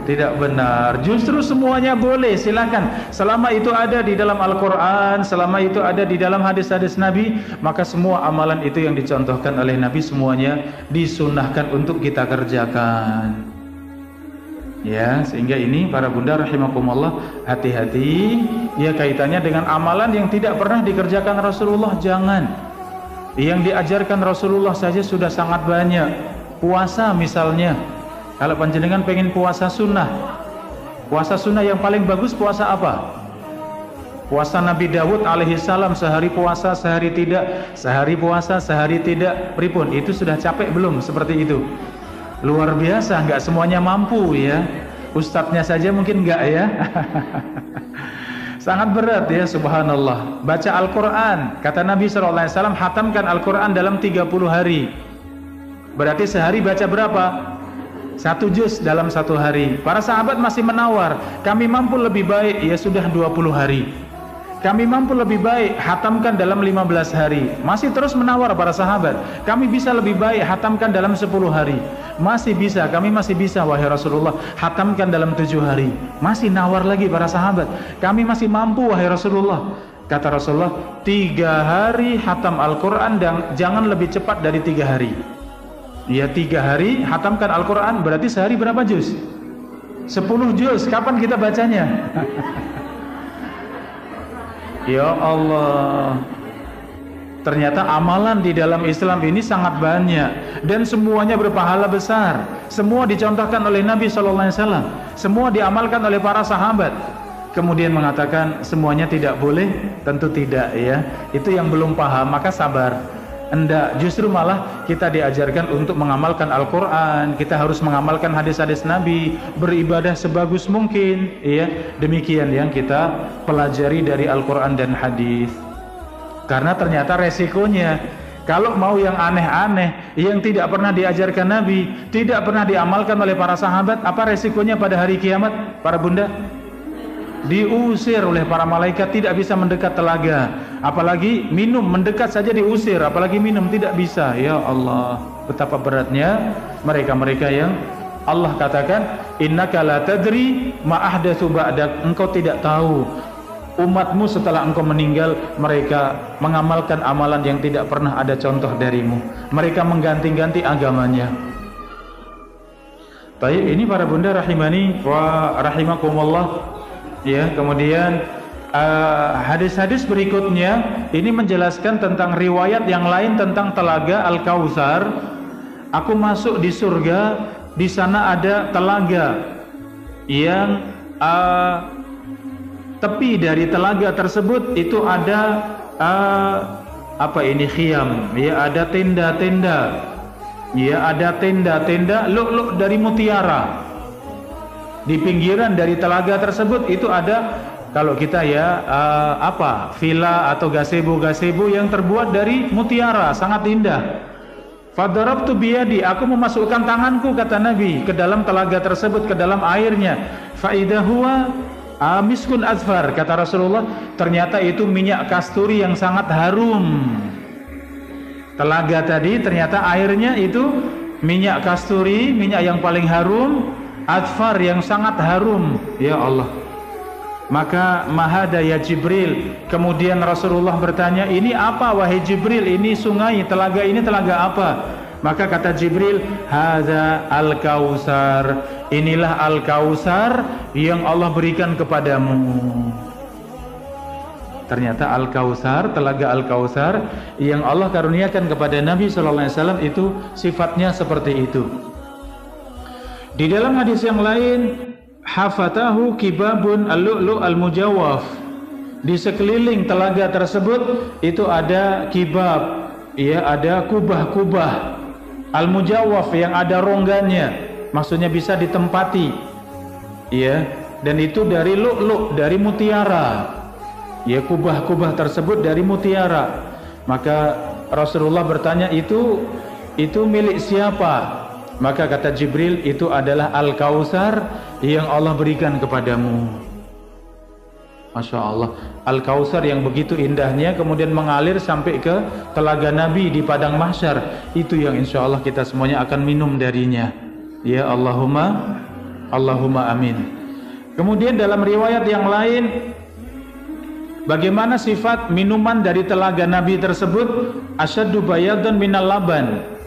Tidak benar, justru semuanya boleh, silakan. Selama itu ada di dalam Al-Quran, selama itu ada di dalam hadis-hadis Nabi, maka semua amalan itu yang dicontohkan oleh Nabi semuanya disunnahkan untuk kita kerjakan. Ya, sehingga ini para bunda rahimakumullah, hati-hati ya kaitannya dengan amalan yang tidak pernah dikerjakan Rasulullah. Jangan. Yang diajarkan Rasulullah saja sudah sangat banyak. Puasa misalnya, kalau panjenengan pengen puasa sunnah yang paling bagus puasa apa? Puasa Nabi Dawud alaihissalam, sehari puasa sehari tidak, sehari puasa sehari tidak. Pripun, itu sudah capek belum seperti itu? Luar biasa, nggak semuanya mampu ya. Ustadznya saja mungkin nggak ya. Sangat berat ya, subhanallah. Baca Al-Quran, kata Nabi SAW, hatamkan Al-Quran dalam 30 hari. Berarti sehari baca berapa? 1 juz dalam 1 hari. Para sahabat masih menawar, kami mampu lebih baik, ya sudah 20 hari. Kami mampu lebih baik, hatamkan dalam 15 hari. Masih terus menawar para sahabat, kami bisa lebih baik, hatamkan dalam 10 hari. Masih bisa, kami masih bisa wahai Rasulullah, hatamkan dalam 7 hari. Masih nawar lagi para sahabat, kami masih mampu wahai Rasulullah. Kata Rasulullah, 3 hari hatam Al-Quran dan jangan lebih cepat dari 3 hari. Ya, 3 hari hatamkan Al-Quran, berarti sehari berapa juz? 10 juz. Kapan kita bacanya? Ya Allah, ternyata amalan di dalam Islam ini sangat banyak dan semuanya berpahala besar. Semua dicontohkan oleh Nabi SAW, semua diamalkan oleh para sahabat. Kemudian mengatakan semuanya tidak boleh, tentu tidak ya. Itu yang belum paham, maka sabar. Enggak, justru malah kita diajarkan untuk mengamalkan Al-Quran. Kita harus mengamalkan hadis-hadis Nabi, beribadah sebagus mungkin ya. Demikian yang kita pelajari dari Al-Quran dan hadis. Karena ternyata resikonya, kalau mau yang aneh-aneh, yang tidak pernah diajarkan Nabi, tidak pernah diamalkan oleh para sahabat, apa resikonya pada hari kiamat, para bunda? Diusir oleh para malaikat, tidak bisa mendekat telaga, apalagi minum, mendekat saja diusir, apalagi minum tidak bisa. Ya Allah, betapa beratnya mereka-mereka yang Allah katakan, innaka la tadri ma ahdatsu ba'dak, engkau tidak tahu umatmu setelah engkau meninggal mereka mengamalkan amalan yang tidak pernah ada contoh darimu. Mereka mengganti-ganti agamanya. Baik, ini para bunda rahimani wa rahimakumullah. Ya, kemudian hadis-hadis berikutnya ini menjelaskan tentang riwayat yang lain tentang telaga Al-Kautsar. Aku masuk di surga, di sana ada telaga yang tepi dari telaga tersebut itu ada khiyam, ya, ada tenda-tenda, ya, ada tenda-tenda lu'lu' dari mutiara. Di pinggiran dari telaga tersebut itu ada, kalau kita ya villa atau gazebo yang terbuat dari mutiara, sangat indah. Fadarabtu biyadi, aku memasukkan tanganku, kata Nabi, ke dalam telaga tersebut, ke dalam airnya. Faidah huwa miskun azfar, kata Rasulullah, ternyata itu minyak kasturi yang sangat harum. Telaga tadi ternyata airnya itu minyak kasturi, minyak yang paling harum, azfar yang sangat harum. Ya Allah. Maka mahada ya Jibril. Kemudian Rasulullah bertanya, ini apa wahai Jibril? Ini sungai, telaga ini telaga apa? Maka kata Jibril, hadza al-Kautsar. Inilah al-Kautsar yang Allah berikan kepadamu. Ternyata Al-Kautsar, telaga Al-Kautsar yang Allah karuniakan kepada Nabi SAW itu sifatnya seperti itu. Di dalam hadis yang lain, hafatahu kibabun al-lu'lu' al-mujawwaf. Di sekeliling telaga tersebut itu ada kibab, ya, ada kubah-kubah al-mujawwaf yang ada ronggannya, maksudnya bisa ditempati, ya, dan itu dari lu'lu', dari mutiara, ya, kubah-kubah tersebut dari mutiara. Maka Rasulullah bertanya, itu milik siapa? Maka kata Jibril, itu adalah Al-Kautsar yang Allah berikan kepadamu. Masya Allah, Al-Kautsar yang begitu indahnya kemudian mengalir sampai ke telaga Nabi di padang mahsyar. Itu yang insya Allah kita semuanya akan minum darinya. Ya Allahumma amin. Kemudian dalam riwayat yang lain, bagaimana sifat minuman dari telaga Nabi tersebut? Asyaddu bayadan minal laban.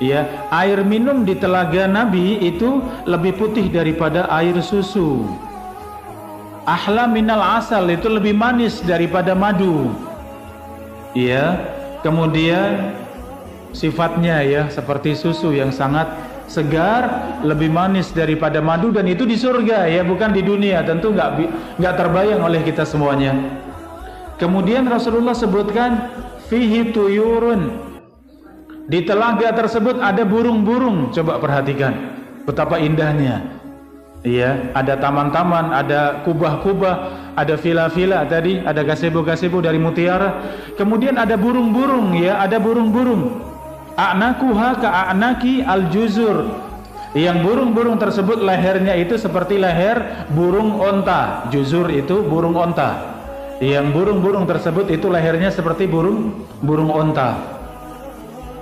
Ya, air minum di telaga Nabi itu lebih putih daripada air susu. Ahla minal asal, itu lebih manis daripada madu. Ya, kemudian sifatnya ya seperti susu yang sangat segar, lebih manis daripada madu, dan itu di surga ya, bukan di dunia. Tentu nggak terbayang oleh kita semuanya. Kemudian Rasulullah sebutkan fihi tuyurun. Di telaga tersebut ada burung-burung. Coba perhatikan betapa indahnya. Iya, ada taman-taman, ada kubah-kubah, ada vila-vila tadi, ada gazebo-gazebo dari mutiara. Kemudian ada burung-burung ya, ada burung-burung. A'nakuha ka'anaki al-juzur. Yang burung-burung tersebut lehernya itu seperti leher burung onta. Juzur itu burung onta. Yang burung-burung tersebut itu lehernya seperti burung onta.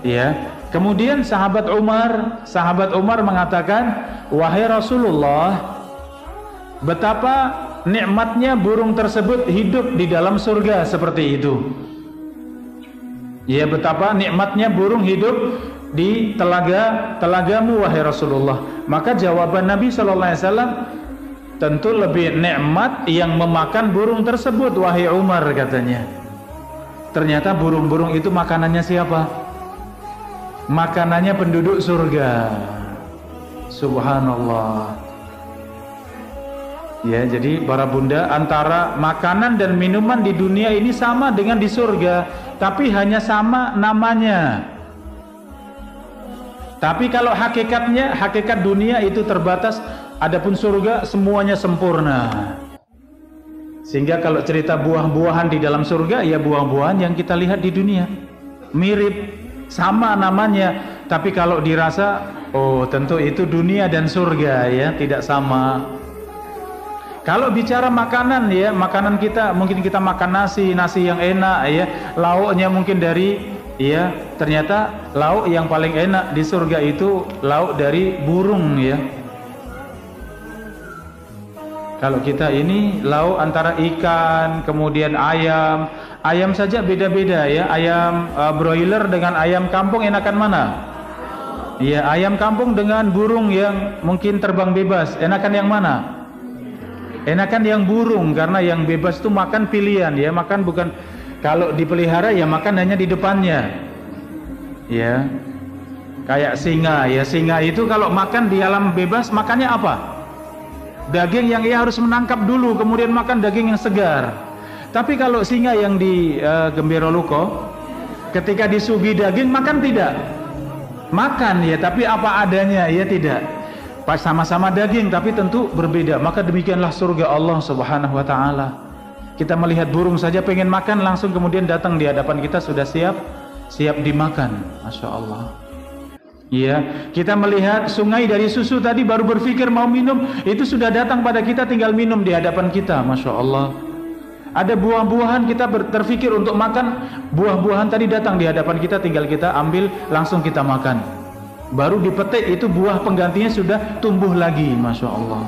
Ya. Kemudian sahabat Umar mengatakan, wahai Rasulullah, betapa nikmatnya burung tersebut hidup di dalam surga seperti itu. Ya, betapa nikmatnya burung hidup di telagamu wahai Rasulullah. Maka jawaban Nabi sallallahu alaihi wasallam, tentu lebih nikmat yang memakan burung tersebut wahai Umar, katanya. Ternyata burung-burung itu makanannya siapa? Makanannya penduduk surga. Subhanallah. Ya, jadi para bunda, antara makanan dan minuman di dunia ini sama dengan di surga, tapi hanya sama namanya. Tapi kalau hakikatnya, hakikat dunia itu terbatas, adapun surga semuanya sempurna. Sehingga kalau cerita buah-buahan di dalam surga, ya buah-buahan yang kita lihat di dunia. Mirip, sama namanya, tapi kalau dirasa, oh tentu itu dunia dan surga ya, tidak sama. Kalau bicara makanan ya, makanan kita mungkin kita makan nasi yang enak ya, lauknya mungkin dari ya, ternyata lauk yang paling enak di surga itu lauk dari burung ya. Kalau kita ini lauk antara ikan, kemudian ayam saja beda-beda ya. Ayam broiler dengan ayam kampung enakan mana? Ya, ayam kampung dengan burung yang mungkin terbang bebas, enakan yang mana? Enakan yang burung, karena yang bebas itu makan pilihan ya, makan bukan, kalau dipelihara ya makan hanya di depannya. Ya. Kayak singa ya, singa itu kalau makan di alam bebas makannya apa? Daging yang ia harus menangkap dulu, kemudian makan daging yang segar. Tapi kalau singa yang di Gembira Luko, ketika disuguhi daging makan tidak? Makan ya, tapi apa adanya ya, tidak. Pas sama-sama daging tapi tentu berbeda. Maka demikianlah surga Allah Subhanahu wa taala. Kita melihat burung saja pengen makan, langsung kemudian datang di hadapan kita sudah siap dimakan. Masya Allah. Ya, kita melihat sungai dari susu tadi baru berpikir mau minum, itu sudah datang pada kita tinggal minum di hadapan kita. Masya Allah. Ada buah-buahan kita terpikir untuk makan, buah-buahan tadi datang di hadapan kita, tinggal kita ambil langsung kita makan. Baru dipetik itu buah penggantinya sudah tumbuh lagi. Masya Allah.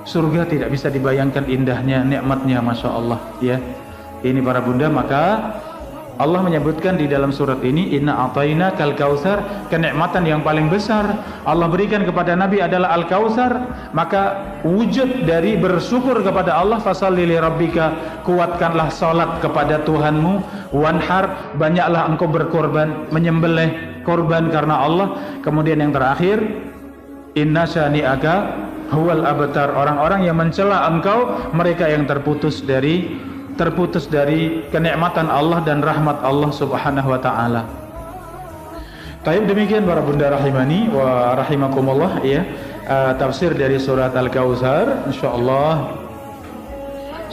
Surga tidak bisa dibayangkan indahnya, nikmatnya. Masya Allah ya. Ini para bunda, maka Allah menyebutkan di dalam surat ini, inna a'tayna kal kautsar, kenikmatan yang paling besar Allah berikan kepada Nabi adalah al-kautsar. Maka wujud dari bersyukur kepada Allah, fasalli li rabbika, kuatkanlah salat kepada Tuhanmu, wanhar, banyaklah engkau berkorban, menyembelih korban karena Allah. Kemudian yang terakhir, inna syani'aka huwal abtar, orang-orang yang mencela engkau, mereka yang terputus dari kenikmatan Allah dan rahmat Allah Subhanahu wa taala. Baik, demikian para bunda rahimani wa rahimakumullah ya, tafsir dari surat Al-Kautsar. Insyaallah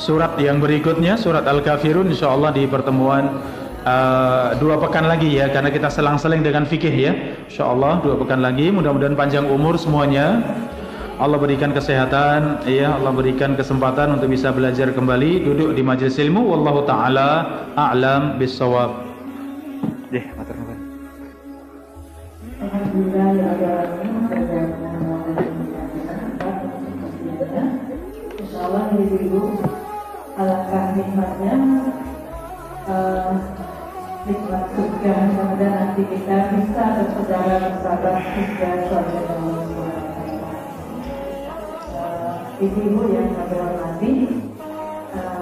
surat yang berikutnya, surat Al-Kafirun, insyaallah di pertemuan 2 pekan lagi ya, karena kita selang-seling dengan fikih ya. Insyaallah 2 pekan lagi, mudah-mudahan panjang umur semuanya. Allah berikan kesehatan ya, Allah berikan kesempatan untuk bisa belajar kembali, duduk di majelis ilmu. Wallahu taala a'lam bissawab. Matur nuwun. Alhamdulillah ya insyaallah ibu alangkah nikmatnya nikmat surga, mudah-mudahan nanti kita bisa bersaudara bersahabat surga Allah. Ibu-ibu yang kami hormati,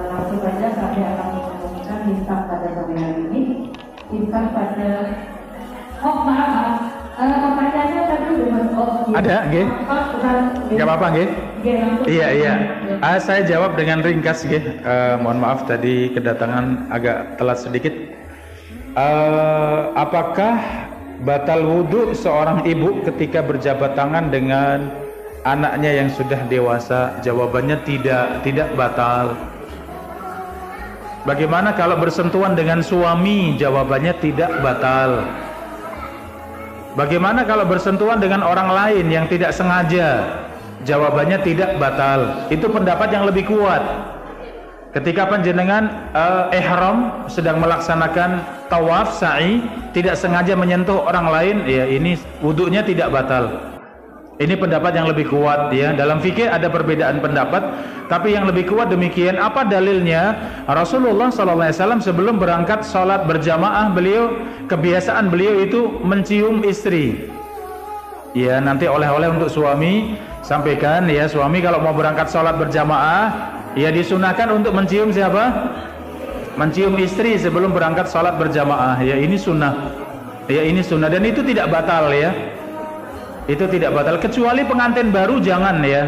langsung saja kami akan mengumumkan infak pada sore hari ini. Infak pada, maaf, pertanyaannya tadi ada, nggih? Enggak apa-apa, nggih? Iya. Saya jawab dengan ringkas, nggih. Mohon maaf tadi kedatangan agak telat sedikit. Apakah batal wudhu seorang ibu ketika berjabat tangan dengan anaknya yang sudah dewasa? Jawabannya tidak batal. Bagaimana kalau bersentuhan dengan suami? Jawabannya tidak batal. Bagaimana kalau bersentuhan dengan orang lain yang tidak sengaja? Jawabannya tidak batal. Itu pendapat yang lebih kuat. Ketika panjenengan ihram sedang melaksanakan tawaf sa'i, tidak sengaja menyentuh orang lain, ya ini wudunya tidak batal. Ini pendapat yang lebih kuat ya. Dalam fikih ada perbedaan pendapat, tapi yang lebih kuat demikian. Apa dalilnya? Rasulullah SAW sebelum berangkat sholat berjamaah, kebiasaan beliau itu mencium istri. Ya, nanti oleh-oleh untuk suami, sampaikan ya, suami kalau mau berangkat sholat berjamaah, ya disunahkan untuk mencium siapa? Mencium istri sebelum berangkat sholat berjamaah. Ya ini sunnah. Ya ini sunnah dan itu tidak batal ya. Itu tidak batal, kecuali pengantin baru jangan ya.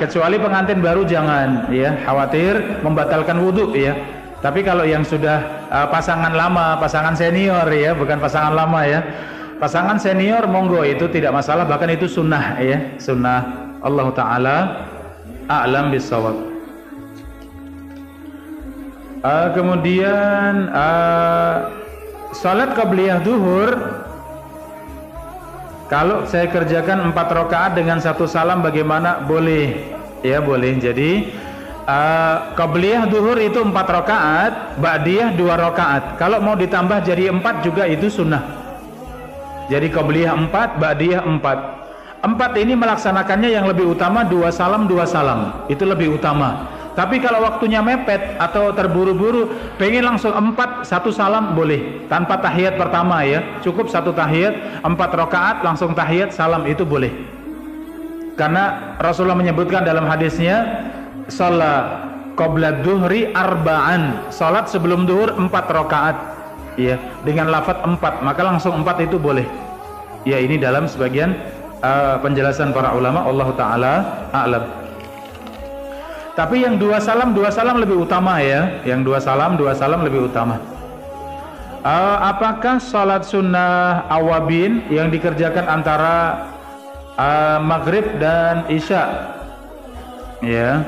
Kecuali pengantin baru jangan ya, khawatir membatalkan wudhu ya. Tapi kalau yang sudah pasangan lama, pasangan senior ya, bukan pasangan lama ya, pasangan senior monggo, itu tidak masalah, bahkan itu sunnah ya, sunnah. Allah Ta'ala a'lam bissawab. Kemudian salat qabliyah duhur, kalau saya kerjakan 4 rakaat dengan 1 salam bagaimana? Boleh ya, boleh. Jadi qabliyah duhur itu 4 rakaat, ba'diyah 2 rakaat. Kalau mau ditambah jadi 4 juga itu sunnah. Jadi qabliyah 4, ba'diyah 4. 4 ini melaksanakannya yang lebih utama 2 salam 2 salam. Itu lebih utama. Tapi kalau waktunya mepet atau terburu-buru, pengen langsung 4 1 salam boleh, tanpa tahiyat pertama ya, cukup 1 tahiyat, 4 rakaat langsung tahiyat salam, itu boleh. Karena Rasulullah menyebutkan dalam hadisnya, shalat qabla duhri arba'an, salat sebelum duhur 4 rakaat ya, dengan lafaz 4, maka langsung 4 itu boleh. Ya ini dalam sebagian penjelasan para ulama, Allah Ta'ala a'lam. Tapi yang 2 salam lebih utama ya. Yang 2 salam lebih utama. Apakah salat sunnah awabin yang dikerjakan antara maghrib dan isya? Ya.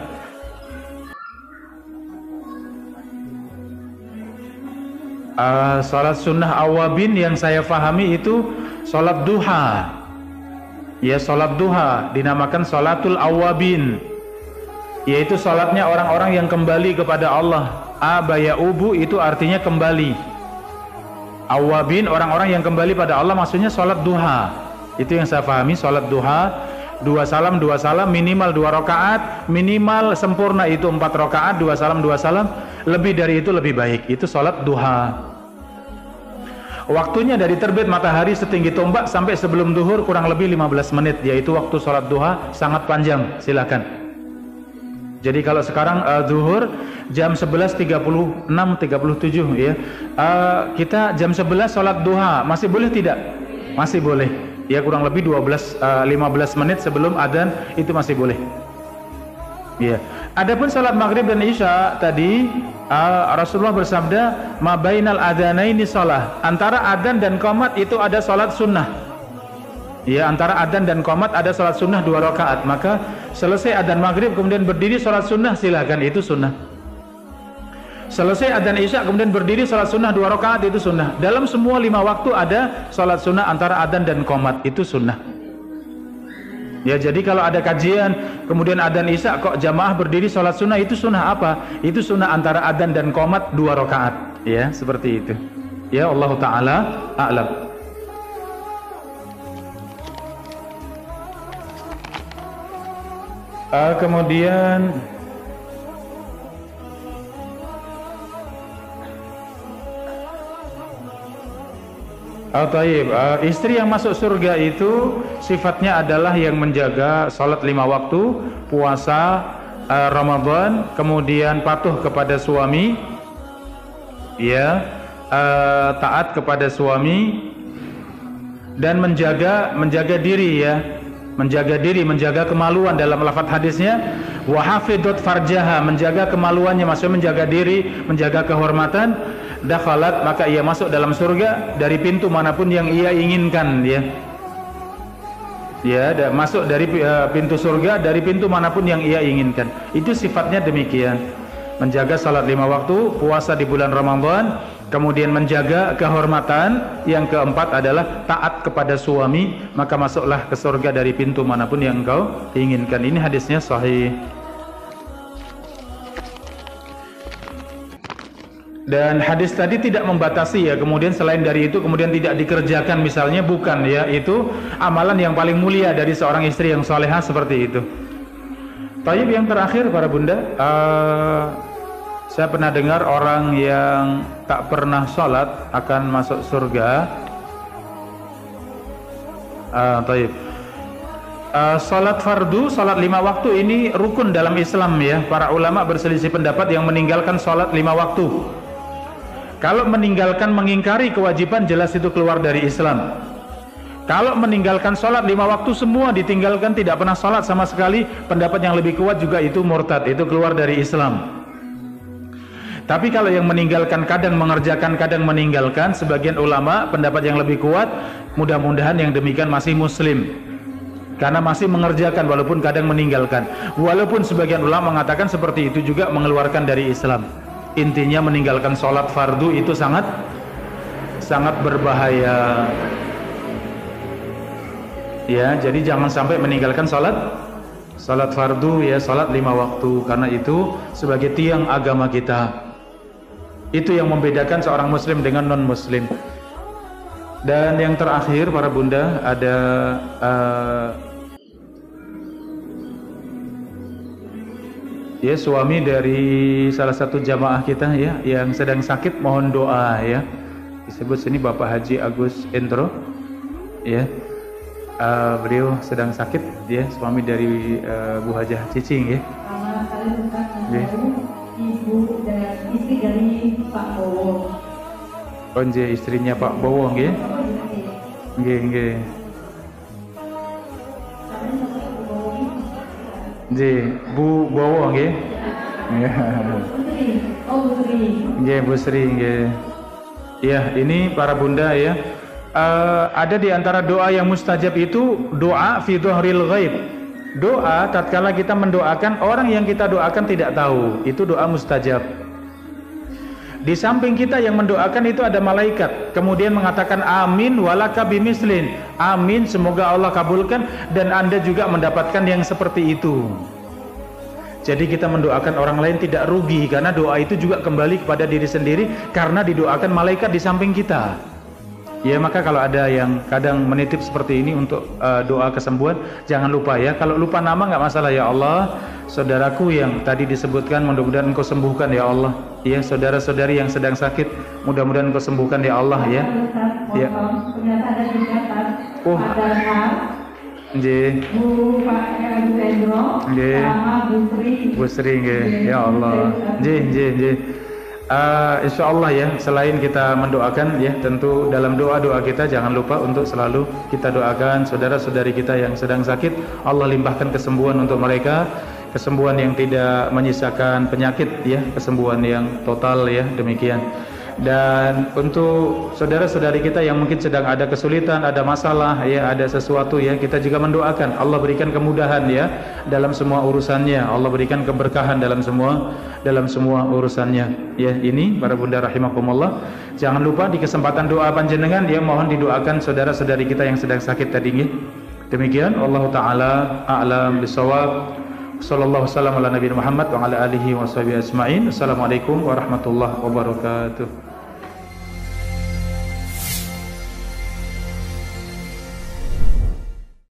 Salat sunnah awabin yang saya fahami itu salat duha. Ya, salat duha dinamakan salatul awabin. Yaitu salatnya orang-orang yang kembali kepada Allah. Abaya ubu itu artinya kembali. Awabin orang-orang yang kembali pada Allah, maksudnya salat duha. Itu yang saya pahami, salat duha. 2 salam minimal 2 rakaat, minimal sempurna itu 4 rakaat, 2 salam, lebih dari itu lebih baik. Itu salat duha. Waktunya dari terbit matahari setinggi tombak sampai sebelum duhur kurang lebih 15 menit, yaitu waktu salat duha, sangat panjang. Silakan. Jadi kalau sekarang zuhur jam 11.36 37 ya. Kita jam 11 salat duha, masih boleh tidak? Masih boleh. Ya kurang lebih 15 menit sebelum adzan itu masih boleh. Ya. Adapun salat maghrib dan isya tadi Rasulullah bersabda, "Ma bainal adzanaini shalah." Antara adzan dan qomat itu ada salat sunnah. Ya, antara adzan dan qomat ada salat sunnah 2 rakaat. Maka selesai adzan maghrib kemudian berdiri salat sunnah, silakan, itu sunnah. Selesai adzan isya kemudian berdiri salat sunnah 2 rakaat, itu sunnah. Dalam semua 5 waktu ada salat sunnah antara adzan dan qomat, itu sunnah. Ya, jadi kalau ada kajian kemudian adzan isya kok jamaah berdiri salat sunnah, itu sunnah apa? Itu sunnah antara adzan dan qomat 2 rakaat. Ya, seperti itu. Ya, Allah Ta'ala a'lam. Kemudian istri yang masuk surga itu sifatnya adalah yang menjaga salat 5 waktu, puasa Ramadan, kemudian patuh kepada suami, ya, taat kepada suami, dan menjaga diri ya. Menjaga kemaluan. Dalam lafaz hadisnya, wa hafidhat farjaha, menjaga kemaluannya, maksudnya menjaga diri, menjaga kehormatan. Dakhalat, maka ia masuk dalam surga dari pintu manapun yang ia inginkan ya. Ya, masuk dari pintu surga dari pintu manapun yang ia inginkan. Itu sifatnya demikian. Menjaga salat 5 waktu, puasa di bulan Ramadan, kemudian menjaga kehormatan. Yang keempat adalah taat kepada suami, maka masuklah ke surga dari pintu manapun yang engkau inginkan. Ini hadisnya sahih. Dan hadis tadi tidak membatasi ya, kemudian selain dari itu kemudian tidak dikerjakan misalnya, bukan ya, itu amalan yang paling mulia dari seorang istri yang salehah seperti itu. Tayyib, yang terakhir para bunda, saya pernah dengar orang yang tak pernah sholat akan masuk surga. Tayyib, sholat fardu, sholat 5 waktu ini rukun dalam Islam ya. Para ulama berselisih pendapat yang meninggalkan sholat 5 waktu. Kalau meninggalkan, mengingkari kewajiban, jelas itu keluar dari Islam. Kalau meninggalkan sholat 5 waktu semua ditinggalkan, tidak pernah sholat sama sekali, pendapat yang lebih kuat juga itu murtad, itu keluar dari Islam. Tapi kalau yang meninggalkan kadang mengerjakan, kadang meninggalkan, sebagian ulama pendapat yang lebih kuat, mudah-mudahan yang demikian masih muslim, karena masih mengerjakan walaupun kadang meninggalkan. Walaupun sebagian ulama mengatakan seperti itu juga mengeluarkan dari Islam. Intinya meninggalkan sholat fardu itu sangat berbahaya. Ya, jadi jangan sampai meninggalkan sholat fardu ya, sholat 5 waktu, karena itu sebagai tiang agama kita. Itu yang membedakan seorang muslim dengan non muslim. Dan yang terakhir para bunda, ada ya, suami dari salah satu jamaah kita ya yang sedang sakit, mohon doa ya. Disebut sini Bapak Haji Agus Endro ya. Beliau sedang sakit ya, suami dari Bu Hajah Cicing ya. Ibu dan istri dari Pak Bowo. Oh, istrinya Pak Bowo nggih. Nggih. Bu Bowo nggih. Oh, Bu Sri. Nggih, Bu Sri nggih. Ya, ini para bunda ya. Ada di antara doa yang mustajab itu doa fi dhahril ghaib. Doa tatkala kita mendoakan orang yang kita doakan tidak tahu, itu doa mustajab. Di samping kita yang mendoakan itu ada malaikat, kemudian mengatakan amin walaka bimislin. Amin, semoga Allah kabulkan dan Anda juga mendapatkan yang seperti itu. Jadi kita mendoakan orang lain tidak rugi, karena doa itu juga kembali kepada diri sendiri karena didoakan malaikat di samping kita. Ya, maka kalau ada yang kadang menitip seperti ini untuk doa kesembuhan, jangan lupa ya. Kalau lupa nama nggak masalah. Ya Allah, saudaraku yang tadi disebutkan, mudah-mudahan Engkau sembuhkan ya Allah. Ya, saudara-saudari yang sedang sakit, mudah-mudahan Engkau sembuhkan ya Allah ya. Ya. Ternyata ada juga Nggih. Bu Pak Endro sama Bu Sri nggih. Ya Allah. Nggih. Insyaallah ya, selain kita mendoakan ya, tentu dalam doa-doa kita jangan lupa untuk selalu kita doakan saudara-saudari kita yang sedang sakit. Allah limpahkan kesembuhan untuk mereka, kesembuhan yang tidak menyisakan penyakit ya, kesembuhan yang total ya, demikian. Dan untuk saudara-saudari kita yang mungkin sedang ada kesulitan, ada masalah ya, ada sesuatu ya, kita juga mendoakan Allah berikan kemudahan ya dalam semua urusannya, Allah berikan keberkahan dalam semua urusannya ya. Ini para bunda rahimakumullah, jangan lupa di kesempatan doa panjenengan ya, mohon didoakan saudara-saudari kita yang sedang sakit tadi nggih. Demikian, Allah taala a'lam bisawab. Sallallahu wasallam ala nabiyina Muhammad wa ala alihi wa sahbihi ajma'in. Assalamualaikum warahmatullahi wabarakatuh.